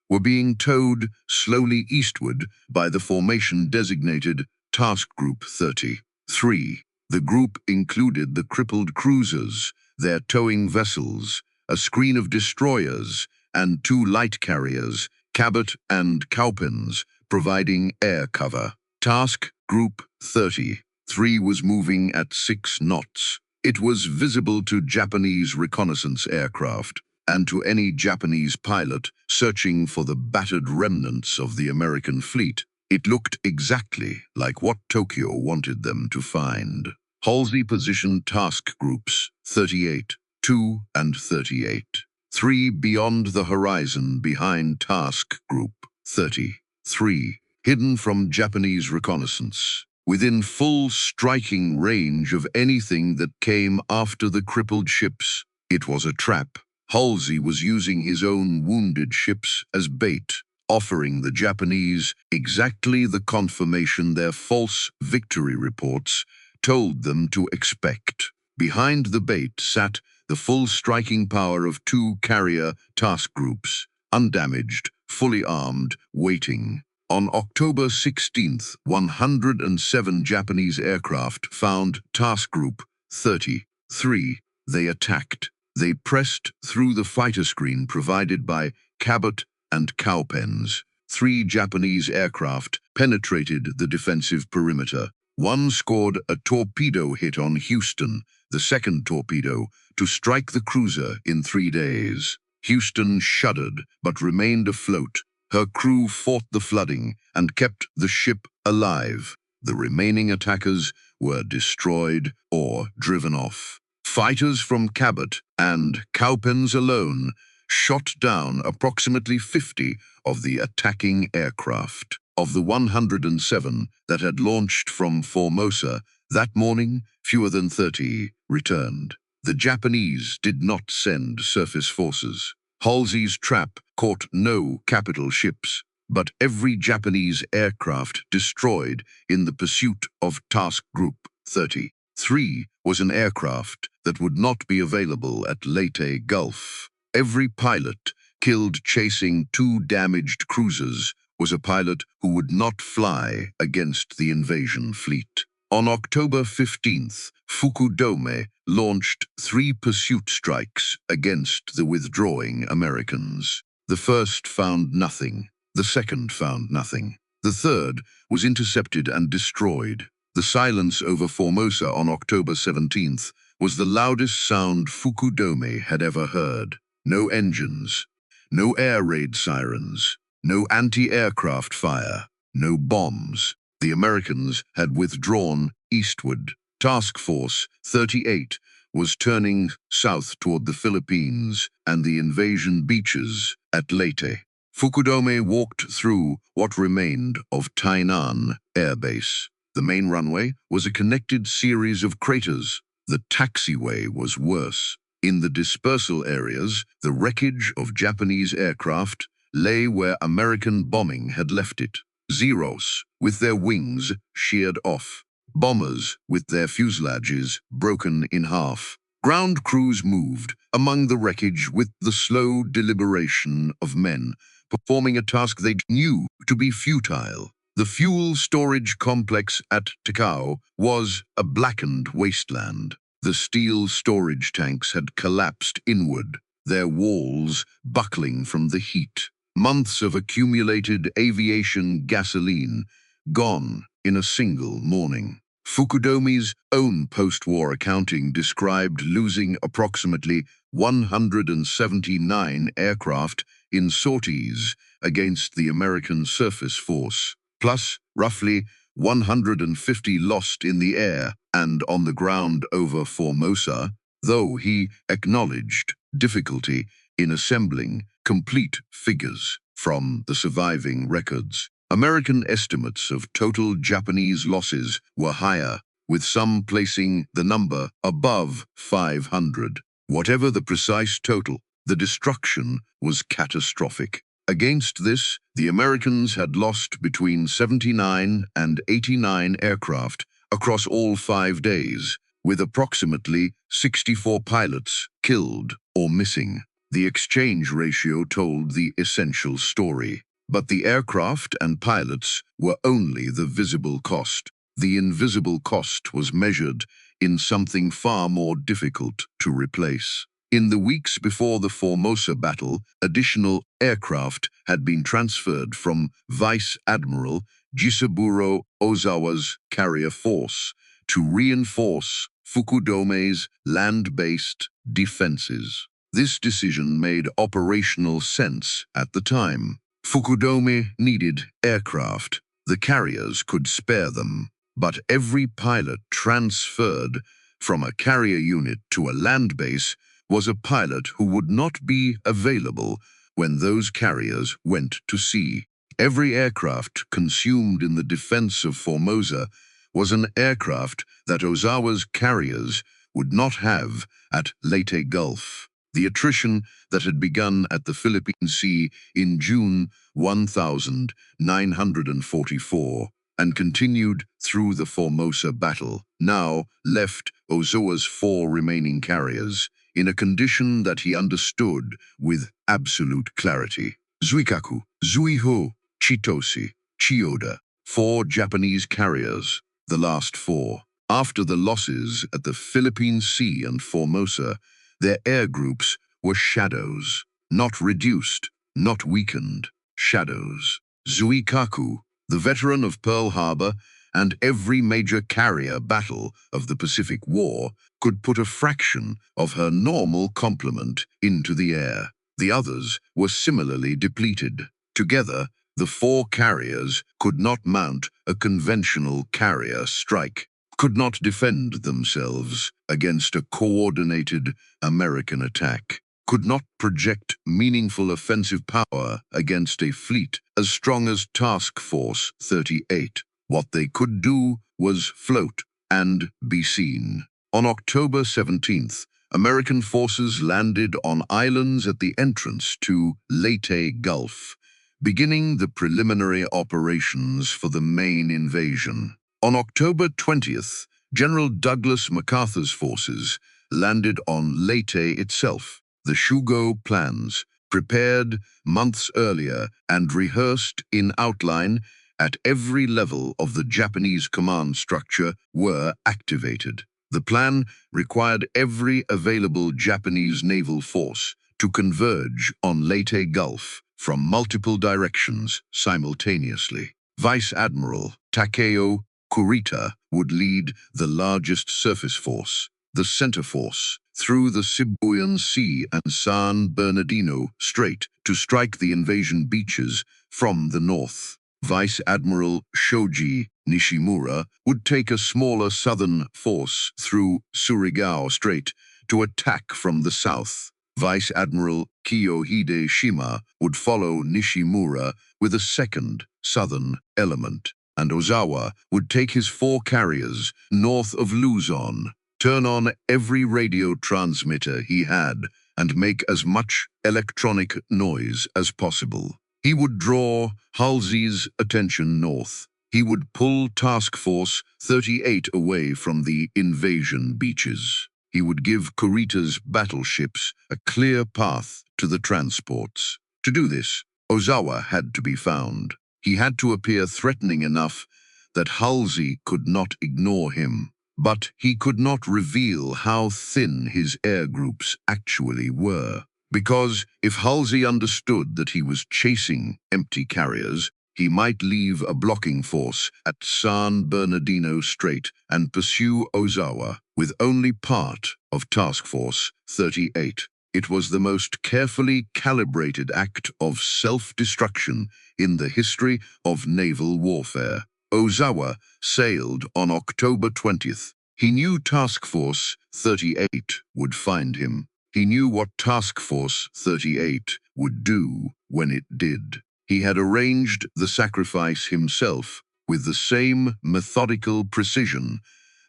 were being towed slowly eastward by the formation designated Task Group 33. The group included the crippled cruisers, their towing vessels, a screen of destroyers, and two light carriers, Cabot and Cowpens, providing air cover. Task Group 33 was moving at 6 knots. It was visible to Japanese reconnaissance aircraft and to any Japanese pilot searching for the battered remnants of the American fleet. It looked exactly like what Tokyo wanted them to find. Halsey positioned task groups 38, 2 and 38. 3 beyond the horizon behind task group 33, hidden from Japanese reconnaissance, within full striking range of anything that came after the crippled ships. It was a trap. Halsey was using his own wounded ships as bait, offering the Japanese exactly the confirmation their false victory reports told them to expect. Behind the bait sat the full striking power of 2 carrier task groups, undamaged, fully armed, waiting. On October 16th, 107 Japanese aircraft found Task Group 33. They attacked. They pressed through the fighter screen provided by Cabot and Cowpens. 3 Japanese aircraft penetrated the defensive perimeter. One scored a torpedo hit on Houston, the second torpedo, to strike the cruiser in 3 days. Houston shuddered but remained afloat. Her crew fought the flooding and kept the ship alive. The remaining attackers were destroyed or driven off. Fighters from Cabot and Cowpens alone shot down approximately 50 of the attacking aircraft. Of the 107 that had launched from Formosa that morning, fewer than 30 returned. The Japanese did not send surface forces. Halsey's trap caught no capital ships, but every Japanese aircraft destroyed in the pursuit of Task Group 33 was an aircraft that would not be available at Leyte Gulf. Every pilot killed chasing 2 damaged cruisers was a pilot who would not fly against the invasion fleet. On October 15th, Fukudome launched 3 pursuit strikes against the withdrawing Americans. The first found nothing. The second found nothing. The third was intercepted and destroyed. The silence over Formosa on October 17th was the loudest sound Fukudome had ever heard. No engines, no air raid sirens, no anti-aircraft fire, no bombs. The Americans had withdrawn eastward. Task Force 38 was turning south toward the Philippines and the invasion beaches at Leyte. Fukudome walked through what remained of Tainan Air Base. The main runway was a connected series of craters. The taxiway was worse. In the dispersal areas, the wreckage of Japanese aircraft lay where American bombing had left it. Zeros, with their wings sheared off. Bombers, with their fuselages broken in half. Ground crews moved among the wreckage with the slow deliberation of men, performing a task they knew to be futile. The fuel storage complex at Takao was a blackened wasteland. The steel storage tanks had collapsed inward, their walls buckling from the heat. Months of accumulated aviation gasoline gone in a single morning. Fukudome's own post-war accounting described losing approximately 179 aircraft in sorties against the American surface force, plus roughly 150 lost in the air and on the ground over Formosa, though he acknowledged difficulty in assembling complete figures from the surviving records. American estimates of total Japanese losses were higher, with some placing the number above 500. Whatever the precise total, the destruction was catastrophic. Against this, the Americans had lost between 79 and 89 aircraft across all 5 days, with approximately 64 pilots killed or missing. The exchange ratio told the essential story. But the aircraft and pilots were only the visible cost. The invisible cost was measured in something far more difficult to replace. In the weeks before the Formosa battle, additional aircraft had been transferred from Vice Admiral Jisaburo Ozawa's carrier force to reinforce Fukudome's land-based defenses. This decision made operational sense at the time. Fukudome needed aircraft. The carriers could spare them, but every pilot transferred from a carrier unit to a land base was a pilot who would not be available when those carriers went to sea. Every aircraft consumed in the defense of Formosa was an aircraft that Ozawa's carriers would not have at Leyte Gulf. The attrition that had begun at the Philippine Sea in June 1944 and continued through the Formosa battle now left Ozawa's 4 remaining carriers in a condition that he understood with absolute clarity. Zuikaku, Zuiho, Chitose, Chiyoda, 4 Japanese carriers, the last 4. After the losses at the Philippine Sea and Formosa, their air groups were shadows, not reduced, not weakened, shadows. Zuikaku, the veteran of Pearl Harbor and every major carrier battle of the Pacific War, could put a fraction of her normal complement into the air. The others were similarly depleted. Together, the 4 carriers could not mount a conventional carrier strike, could not defend themselves against a coordinated American attack, could not project meaningful offensive power against a fleet as strong as Task Force 38. What they could do was float and be seen. On October 17th, American forces landed on islands at the entrance to Leyte Gulf, beginning the preliminary operations for the main invasion. On October 20th, General Douglas MacArthur's forces landed on Leyte itself. The Shugo plans, prepared months earlier and rehearsed in outline at every level of the Japanese command structure, were activated. The plan required every available Japanese naval force to converge on Leyte Gulf from multiple directions simultaneously. Vice Admiral Takeo Kurita would lead the largest surface force, the center force, through the Sibuyan Sea and San Bernardino Strait to strike the invasion beaches from the north. Vice Admiral Shoji Nishimura would take a smaller southern force through Surigao Strait to attack from the south. Vice Admiral Kiyohide Shima would follow Nishimura with a second southern element, and Ozawa would take his 4 carriers north of Luzon, turn on every radio transmitter he had, and make as much electronic noise as possible. He would draw Halsey's attention north. He would pull Task Force 38 away from the invasion beaches. He would give Kurita's battleships a clear path to the transports. To do this, Ozawa had to be found. He had to appear threatening enough that Halsey could not ignore him. But he could not reveal how thin his air groups actually were. Because if Halsey understood that he was chasing empty carriers, he might leave a blocking force at San Bernardino Strait and pursue Ozawa with only part of Task Force 38. It was the most carefully calibrated act of self-destruction in the history of naval warfare. Ozawa sailed on October 20th. He knew Task Force 38 would find him. He knew what Task Force 38 would do when it did. He had arranged the sacrifice himself with the same methodical precision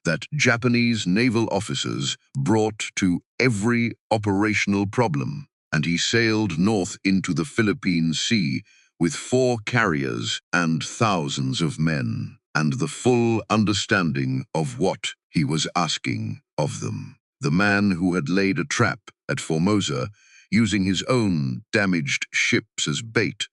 that Japanese naval officers brought to every operational problem, and he sailed north into the Philippine Sea with 4 carriers and thousands of men, and the full understanding of what he was asking of them. The man who had laid a trap at Formosa, using his own damaged ships as bait,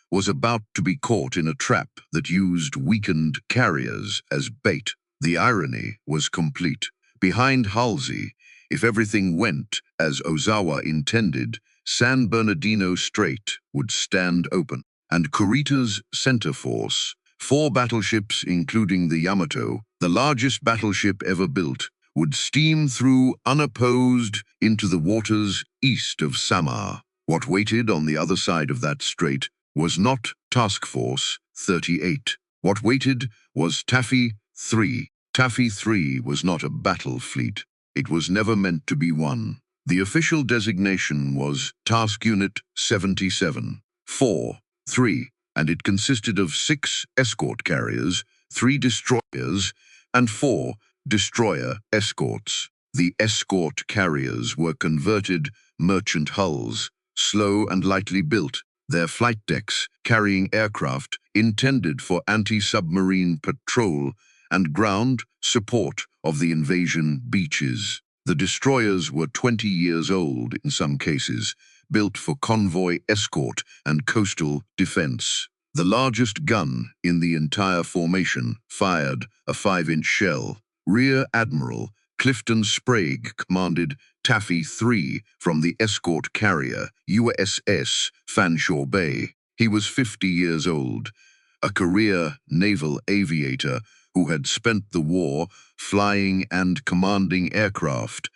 was about to be caught in a trap that used weakened carriers as bait. The irony was complete. Behind Halsey, if everything went as Ozawa intended, San Bernardino Strait would stand open, and Kurita's center force, 4 battleships including the Yamato, the largest battleship ever built, would steam through unopposed into the waters east of Samar. What waited on the other side of that strait was not Task Force 38. What waited was Taffy 3. Taffy 3 was not a battle fleet. It was never meant to be one. The official designation was Task Unit 77, 4, 3, and it consisted of 6 escort carriers, 3 destroyers, and 4 destroyer escorts. The escort carriers were converted merchant hulls, slow and lightly built, their flight decks carrying aircraft intended for anti-submarine patrol and ground support of the invasion beaches. The destroyers were 20 years old in some cases, built for convoy escort and coastal defense. The largest gun in the entire formation fired a 5-inch shell. Rear Admiral Clifton Sprague commanded Taffy 3 from the escort carrier USS Fanshawe Bay. He was 50 years old, a career naval aviator who had spent the war flying and commanding aircraft,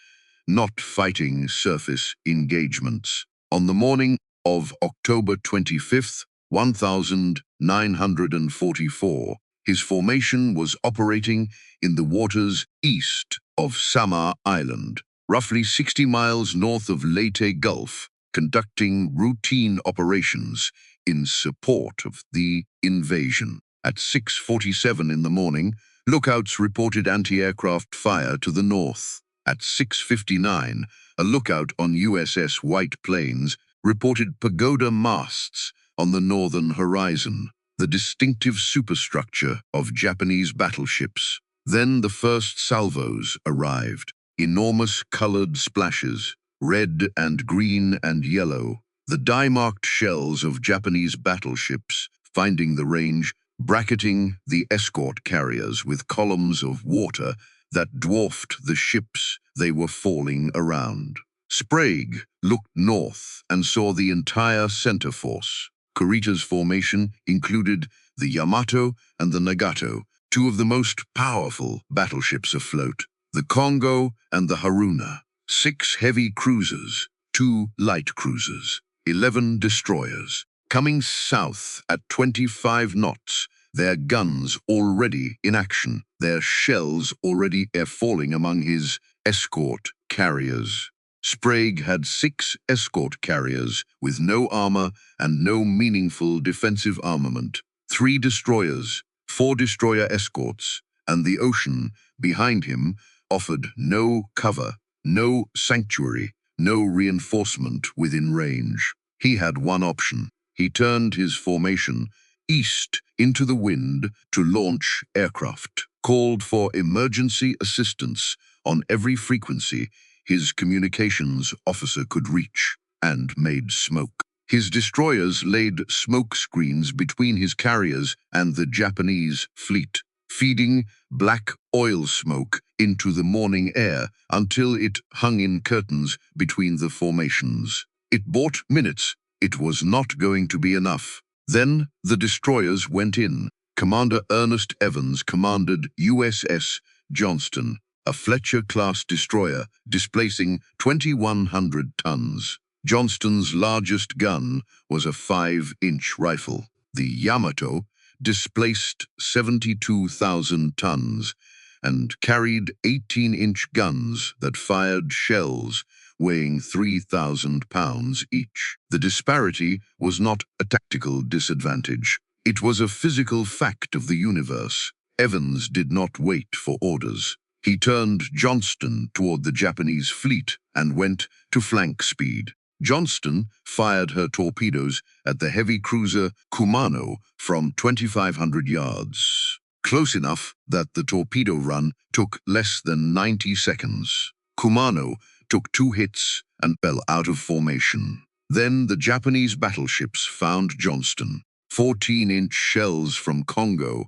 not fighting surface engagements. On the morning of October 25th, 1944, his formation was operating in the waters east of Samar Island, roughly 60 miles north of Leyte Gulf, conducting routine operations in support of the invasion. At 6:47 in the morning, lookouts reported anti-aircraft fire to the north. At 6:59, a lookout on USS White Plains reported pagoda masts on the northern horizon, the distinctive superstructure of Japanese battleships. Then the first salvos arrived, enormous colored splashes, red and green and yellow, the dye-marked shells of Japanese battleships finding the range, bracketing the escort carriers with columns of water that dwarfed the ships they were falling around. Sprague looked north and saw the entire center force. Kurita's formation included the Yamato and the Nagato, 2 of the most powerful battleships afloat, the Congo and the Haruna, 6 heavy cruisers, 2 light cruisers, 11 destroyers. Coming south at 25 knots, their guns already in action, their shells already falling among his escort carriers. Sprague had 6 escort carriers with no armor and no meaningful defensive armament, 3 destroyers, 4 destroyer escorts, and the ocean behind him offered no cover, no sanctuary, no reinforcement within range. He had one option. He turned his formation east into the wind to launch aircraft, called for emergency assistance on every frequency his communications officer could reach, and made smoke. His destroyers laid smoke screens between his carriers and the Japanese fleet, feeding black oil smoke into the morning air until it hung in curtains between the formations. It bought minutes. It was not going to be enough. Then the destroyers went in. Commander Ernest Evans commanded USS Johnston, a Fletcher-class destroyer, displacing 2,100 tons. Johnston's largest gun was a 5-inch rifle. The Yamato displaced 72,000 tons and carried 18-inch guns that fired shells weighing 3,000 pounds each. The disparity was not a tactical disadvantage. It was a physical fact of the universe. Evans did not wait for orders. He turned Johnston toward the Japanese fleet and went to flank speed. Johnston fired her torpedoes at the heavy cruiser Kumano from 2,500 yards, close enough that the torpedo run took less than 90 seconds. Kumano took 2 hits and fell out of formation. Then the Japanese battleships found Johnston. 14-inch shells from Congo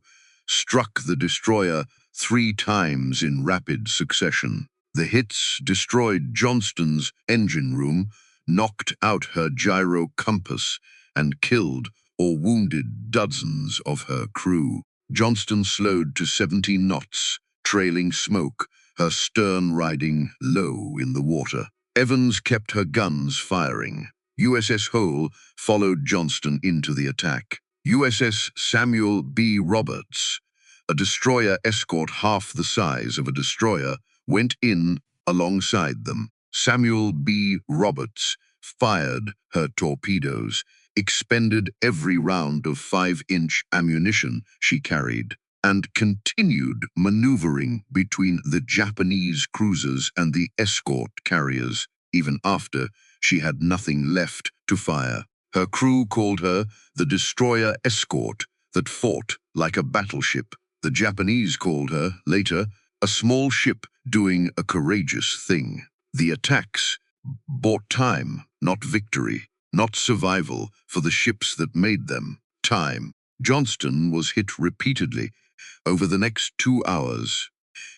struck the destroyer 3 times in rapid succession. The hits destroyed Johnston's engine room, knocked out her gyro compass, and killed or wounded dozens of her crew. Johnston slowed to 17 knots, trailing smoke, her stern riding low in the water. Evans kept her guns firing. USS Hole followed Johnston into the attack. USS Samuel B. Roberts, a destroyer escort half the size of a destroyer, went in alongside them. Samuel B. Roberts fired her torpedoes, expended every round of 5-inch ammunition she carried, and continued maneuvering between the Japanese cruisers and the escort carriers, even after she had nothing left to fire. Her crew called her the destroyer escort that fought like a battleship. The Japanese called her, later, a small ship doing a courageous thing. The attacks bought time, not victory, not survival for the ships that made them. Time. Johnston was hit repeatedly over the next 2 hours.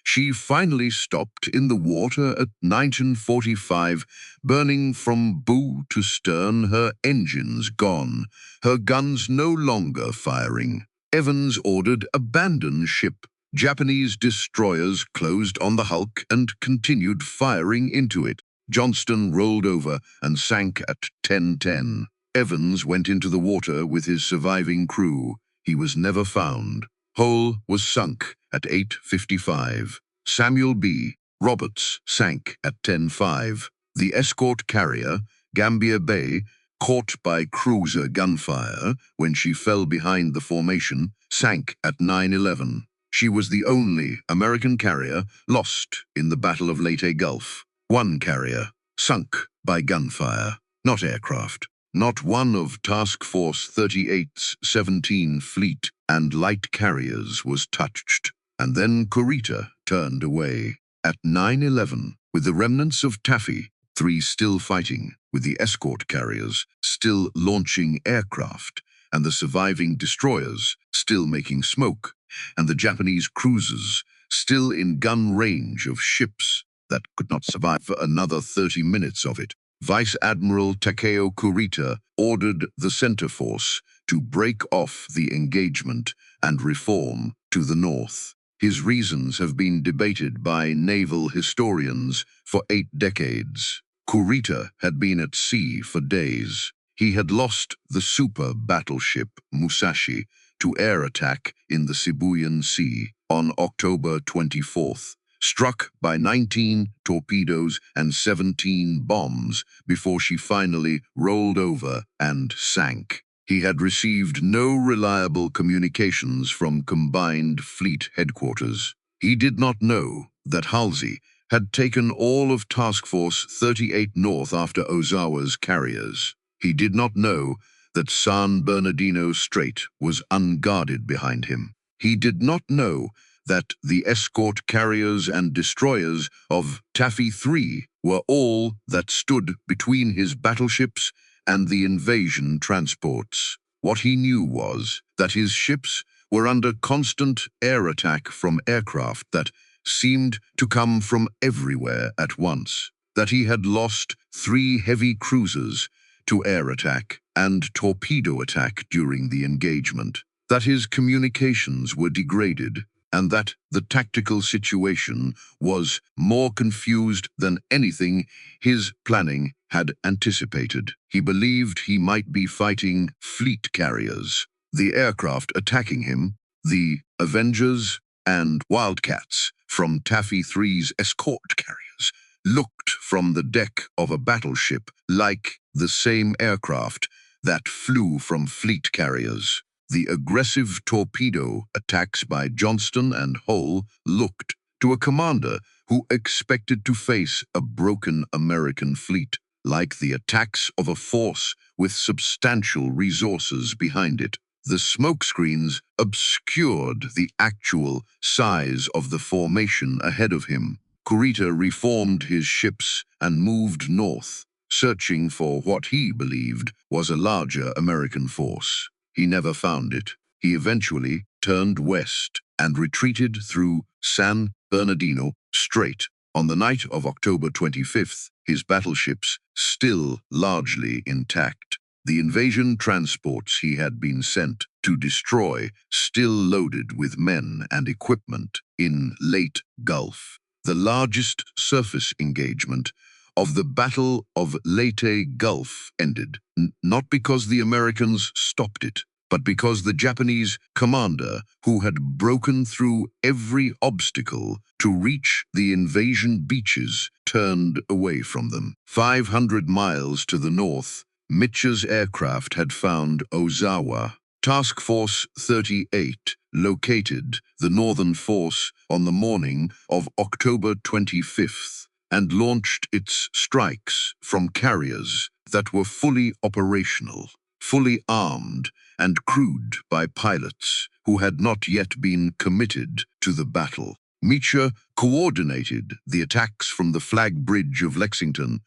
She finally stopped in the water at 19:45, burning from bow to stern, her engines gone, her guns no longer firing. Evans ordered abandon ship. Japanese destroyers closed on the hulk and continued firing into it. Johnston rolled over and sank at 10:10. Evans went into the water with his surviving crew. He was never found. Hull was sunk at 8:55. Samuel B. Roberts sank at 10:05. The escort carrier, Gambier Bay, caught by cruiser gunfire when she fell behind the formation, sank at 9:11. She was the only American carrier lost in the Battle of Leyte Gulf. One carrier sunk by gunfire, not aircraft. Not one of Task Force 38's 17 fleet and light carriers was touched. And then Kurita turned away. At 9:11, with the remnants of Taffy, 3 still fighting, with the escort carriers still launching aircraft, and the surviving destroyers still making smoke, and the Japanese cruisers still in gun range of ships that could not survive for another 30 minutes of it, Vice Admiral Takeo Kurita ordered the center force to break off the engagement and reform to the north. His reasons have been debated by naval historians for 8 decades. Kurita had been at sea for days. He had lost the super battleship Musashi to air attack in the Philippine Sea on October 24th. Struck by 19 torpedoes and 17 bombs before she finally rolled over and sank. He had received no reliable communications from Combined Fleet Headquarters. He did not know that Halsey had taken all of Task Force 38 north after Ozawa's carriers. He did not know that San Bernardino Strait was unguarded behind him. He did not know that the escort carriers and destroyers of Taffy 3 were all that stood between his battleships and the invasion transports. What he knew was that his ships were under constant air attack from aircraft that seemed to come from everywhere at once, that he had lost 3 heavy cruisers to air attack, and torpedo attack during the engagement, that his communications were degraded, and that the tactical situation was more confused than anything his planning had anticipated. He believed he might be fighting fleet carriers, the aircraft attacking him, the Avengers and Wildcats from Taffy 3's escort carriers, looked from the deck of a battleship like the same aircraft that flew from fleet carriers. The aggressive torpedo attacks by Johnston and Hull looked to a commander who expected to face a broken American fleet, like the attacks of a force with substantial resources behind it. The smokescreens obscured the actual size of the formation ahead of him. Kurita reformed his ships and moved north, searching for what he believed was a larger American force. He never found it. He eventually turned west and retreated through San Bernardino Strait. On the night of October 25th, his battleships still largely intact. The invasion transports he had been sent to destroy still loaded with men and equipment in Leyte Gulf. The largest surface engagement of the Battle of Leyte Gulf ended, not because the Americans stopped it, but because the Japanese commander, who had broken through every obstacle to reach the invasion beaches, turned away from them. 500 miles to the north, Mitch's aircraft had found Ozawa. Task Force 38 located the northern force on the morning of October 25th and launched its strikes from carriers that were fully operational, fully armed, and crewed by pilots who had not yet been committed to the battle. Mitch coordinated the attacks from the Flag Bridge of Lexington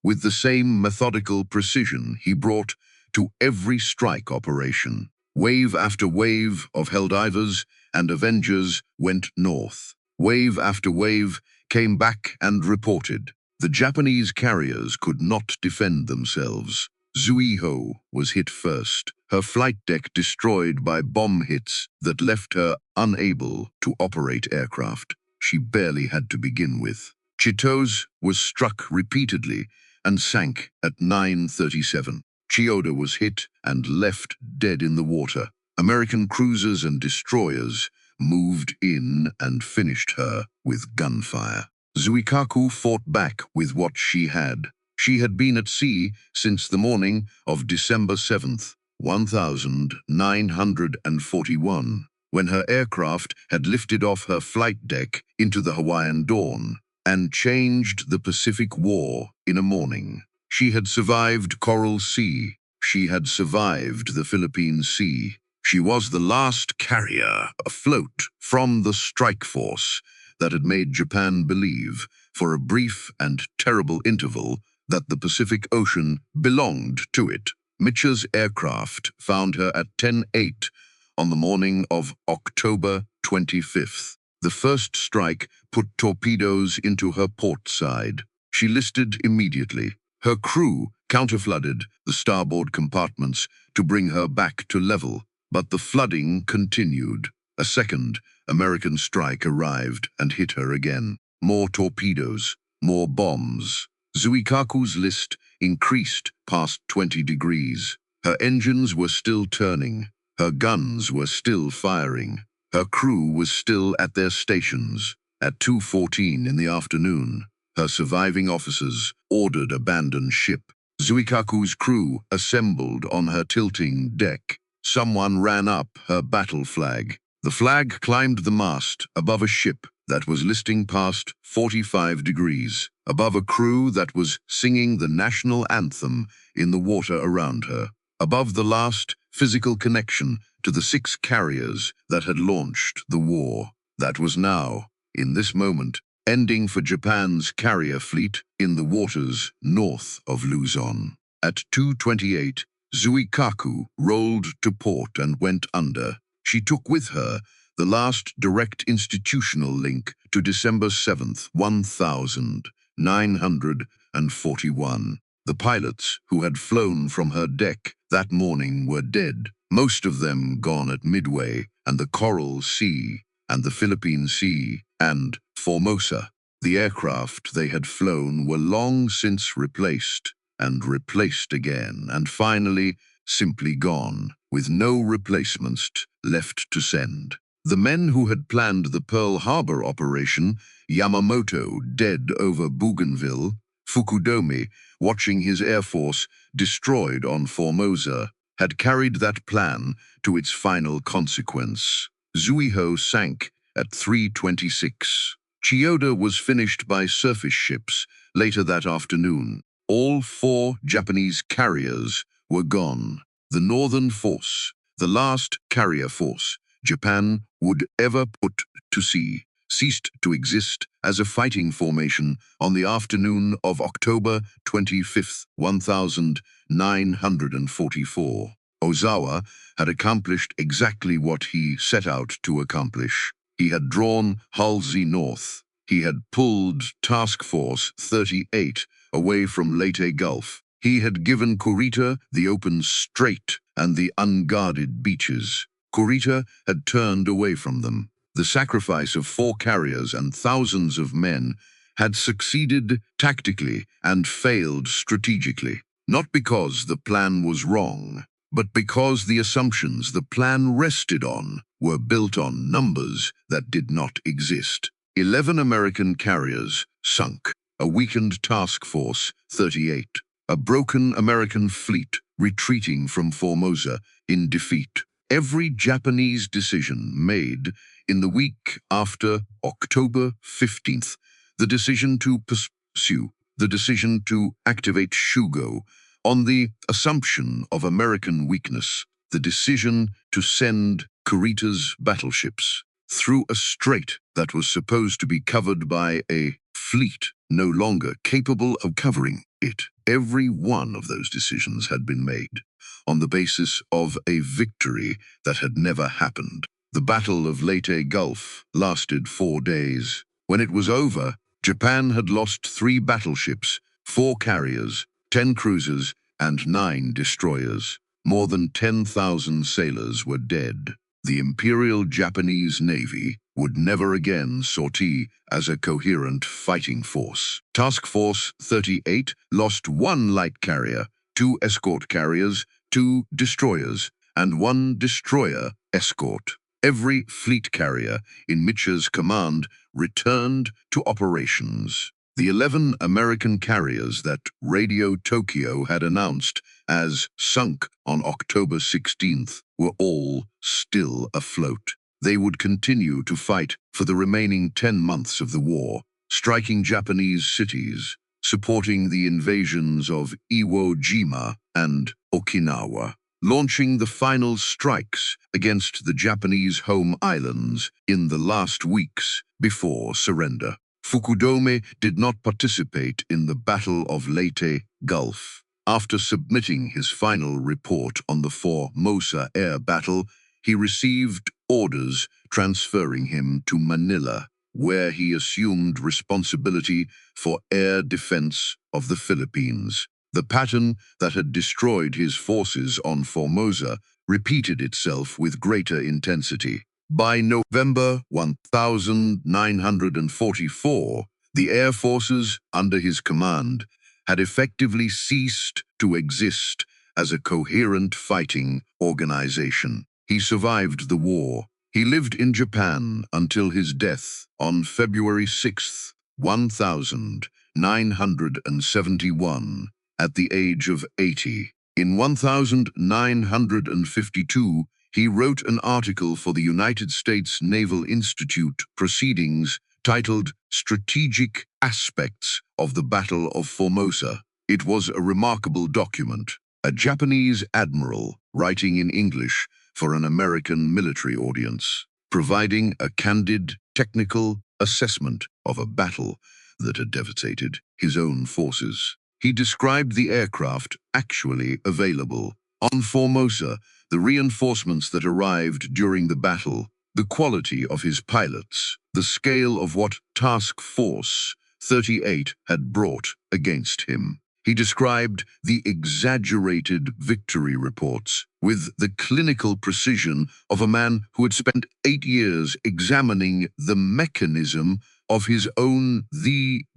with the same methodical precision he brought to every strike operation. Wave after wave of Helldivers and Avengers went north. Wave after wave came back and reported. The Japanese carriers could not defend themselves. Zuiho was hit first, her flight deck destroyed by bomb hits that left her unable to operate aircraft she barely had to begin with. Chitose was struck repeatedly and sank at 9:37. Chiyoda was hit and left dead in the water. American cruisers and destroyers moved in and finished her with gunfire. Zuikaku fought back with what she had. She had been at sea since the morning of December 7th, 1941, when her aircraft had lifted off her flight deck into the Hawaiian dawn and changed the Pacific War in a morning. She had survived Coral Sea. She had survived the Philippine Sea. She was the last carrier afloat from the strike force that had made Japan believe, for a brief and terrible interval, that the Pacific Ocean belonged to it. Mitch's aircraft found her at 10:08 on the morning of October 25th. The first strike put torpedoes into her port side. She listed immediately. Her crew counterflooded the starboard compartments to bring her back to level, but the flooding continued. A second American strike arrived and hit her again. More torpedoes, more bombs. Zuikaku's list increased past 20 degrees. Her engines were still turning. Her guns were still firing. Her crew was still at their stations. At 2:14 in the afternoon, her surviving officers ordered abandon ship. Zuikaku's crew assembled on her tilting deck. Someone ran up her battle flag. The flag climbed the mast above a ship that was listing past 45 degrees, above a crew that was singing the national anthem in the water around her, above the last physical connection to the 6 carriers that had launched the war. That was now, in this moment, ending for Japan's carrier fleet in the waters north of Luzon. At 2:28, Zuikaku rolled to port and went under. She took with her the last direct institutional link to December 7th, 1941. The pilots who had flown from her deck that morning were dead, most of them gone at Midway and the Coral Sea and the Philippine Sea and Formosa. The aircraft they had flown were long since replaced and replaced again, and finally simply gone, with no replacements left to send. The men who had planned the Pearl Harbor operation, Yamamoto dead over Bougainville, Fukudome watching his air force destroyed on Formosa, had carried that plan to its final consequence. Zuiho sank at 3:26. Chiyoda was finished by surface ships later that afternoon. All 4 Japanese carriers were gone. The Northern Force, the last carrier force Japan would ever put to sea, ceased to exist as a fighting formation on the afternoon of October 25, 1944. Ozawa had accomplished exactly what he set out to accomplish. He had drawn Halsey north. He had pulled Task Force 38 away from Leyte Gulf. He had given Kurita the open strait and the unguarded beaches. Kurita had turned away from them. The sacrifice of 4 carriers and thousands of men had succeeded tactically and failed strategically, not because the plan was wrong, but because the assumptions the plan rested on were built on numbers that did not exist. 11 American carriers sunk, a weakened Task Force 38, a broken American fleet retreating from Formosa in defeat. Every Japanese decision made in the week after October 15th, the decision to pursue, the decision to activate Shugo on the assumption of American weakness, the decision to send Kurita's battleships through a strait that was supposed to be covered by a fleet no longer capable of covering it. Every one of those decisions had been made on the basis of a victory that had never happened. The Battle of Leyte Gulf lasted 4 days. When it was over, Japan had lost 3 battleships, 4 carriers, 10 cruisers, and 9 destroyers. More than 10,000 sailors were dead. The Imperial Japanese Navy would never again sortie as a coherent fighting force. Task Force 38 lost 1 light carrier, 2 escort carriers, 2 destroyers, and 1 destroyer escort. Every fleet carrier in Micha's command returned to operations. The 11 American carriers that Radio Tokyo had announced as sunk on October 16th were all still afloat. They would continue to fight for the remaining 10 months of the war, striking Japanese cities, supporting the invasions of Iwo Jima and Okinawa, launching the final strikes against the Japanese home islands in the last weeks before surrender. Fukudome did not participate in the Battle of Leyte Gulf. After submitting his final report on the Formosa air battle, he received orders transferring him to Manila, where he assumed responsibility for air defense of the Philippines. The pattern that had destroyed his forces on Formosa repeated itself with greater intensity. By November 1944, the air forces under his command had effectively ceased to exist as a coherent fighting organization. He survived the war. He lived in Japan until his death on February 6, 1971, at the age of 80. In 1952, he wrote an article for the United States Naval Institute Proceedings titled Strategic Aspects of the Battle of Formosa. It was a remarkable document, a Japanese admiral writing in English for an American military audience, providing a candid, technical assessment of a battle that had devastated his own forces. He described the aircraft actually available on Formosa, the reinforcements that arrived during the battle, the quality of his pilots, the scale of what Task Force 38 had brought against him. He described the exaggerated victory reports with the clinical precision of a man who had spent 8 years examining the mechanism of his own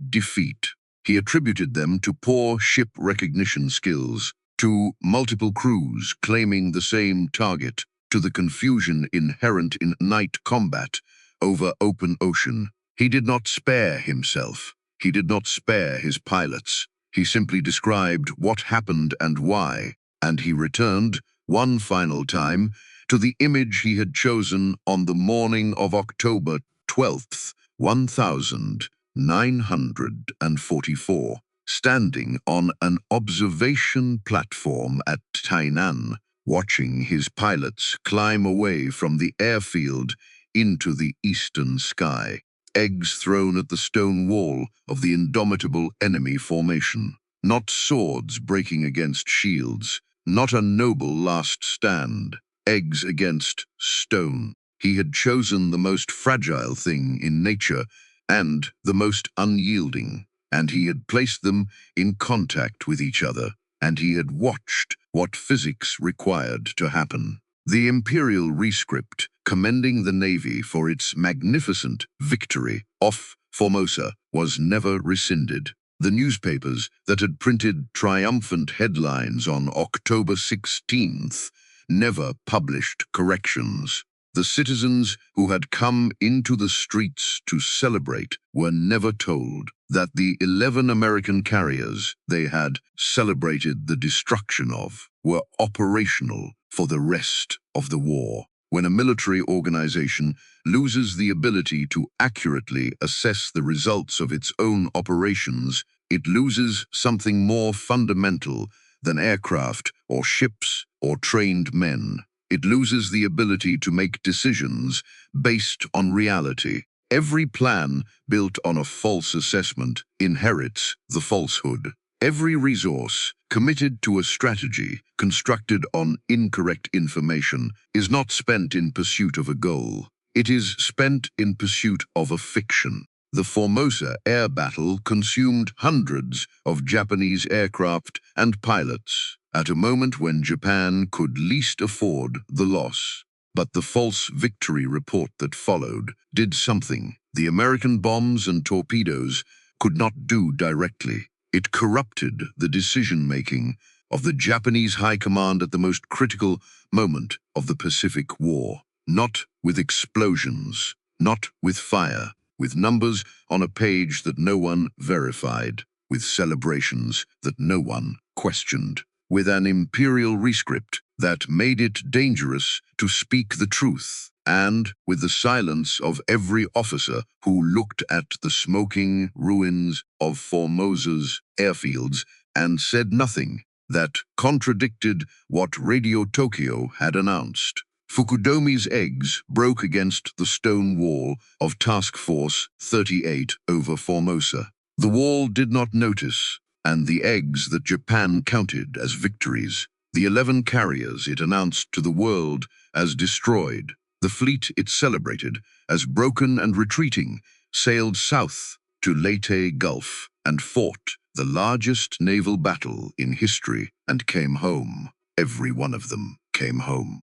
defeat. He attributed them to poor ship recognition skills, to multiple crews claiming the same target, to the confusion inherent in night combat over open ocean. He did not spare himself. He did not spare his pilots. He simply described what happened and why, and he returned, one final time, to the image he had chosen on the morning of October 12th, 1944, standing on an observation platform at Tainan, watching his pilots climb away from the airfield into the eastern sky. Eggs thrown at the stone wall of the indomitable enemy formation. Not swords breaking against shields, not a noble last stand. Eggs against stone. He had chosen the most fragile thing in nature and the most unyielding, and he had placed them in contact with each other, and he had watched what physics required to happen. The imperial rescript commending the Navy for its magnificent victory off Formosa was never rescinded. The newspapers that had printed triumphant headlines on October 16th never published corrections. The citizens who had come into the streets to celebrate were never told that the 11 American carriers they had celebrated the destruction of were operational for the rest of the war. When a military organization loses the ability to accurately assess the results of its own operations, it loses something more fundamental than aircraft or ships or trained men. It loses the ability to make decisions based on reality. Every plan built on a false assessment inherits the falsehood. Every resource committed to a strategy constructed on incorrect information is not spent in pursuit of a goal. It is spent in pursuit of a fiction. The Formosa air battle consumed hundreds of Japanese aircraft and pilots at a moment when Japan could least afford the loss. But the false victory report that followed did something the American bombs and torpedoes could not do directly. It corrupted the decision-making of the Japanese high command at the most critical moment of the Pacific War. Not with explosions, not with fire, with numbers on a page that no one verified, with celebrations that no one questioned, with an imperial rescript that made it dangerous to speak the truth, and with the silence of every officer who looked at the smoking ruins of Formosa's airfields and said nothing that contradicted what Radio Tokyo had announced. Fukudomi's eggs broke against the stone wall of Task Force 38 over Formosa. The wall did not notice, and the eggs that Japan counted as victories, the 11 carriers it announced to the world as destroyed, the fleet it celebrated as broken and retreating, sailed south to Leyte Gulf and fought the largest naval battle in history and came home. Every one of them came home.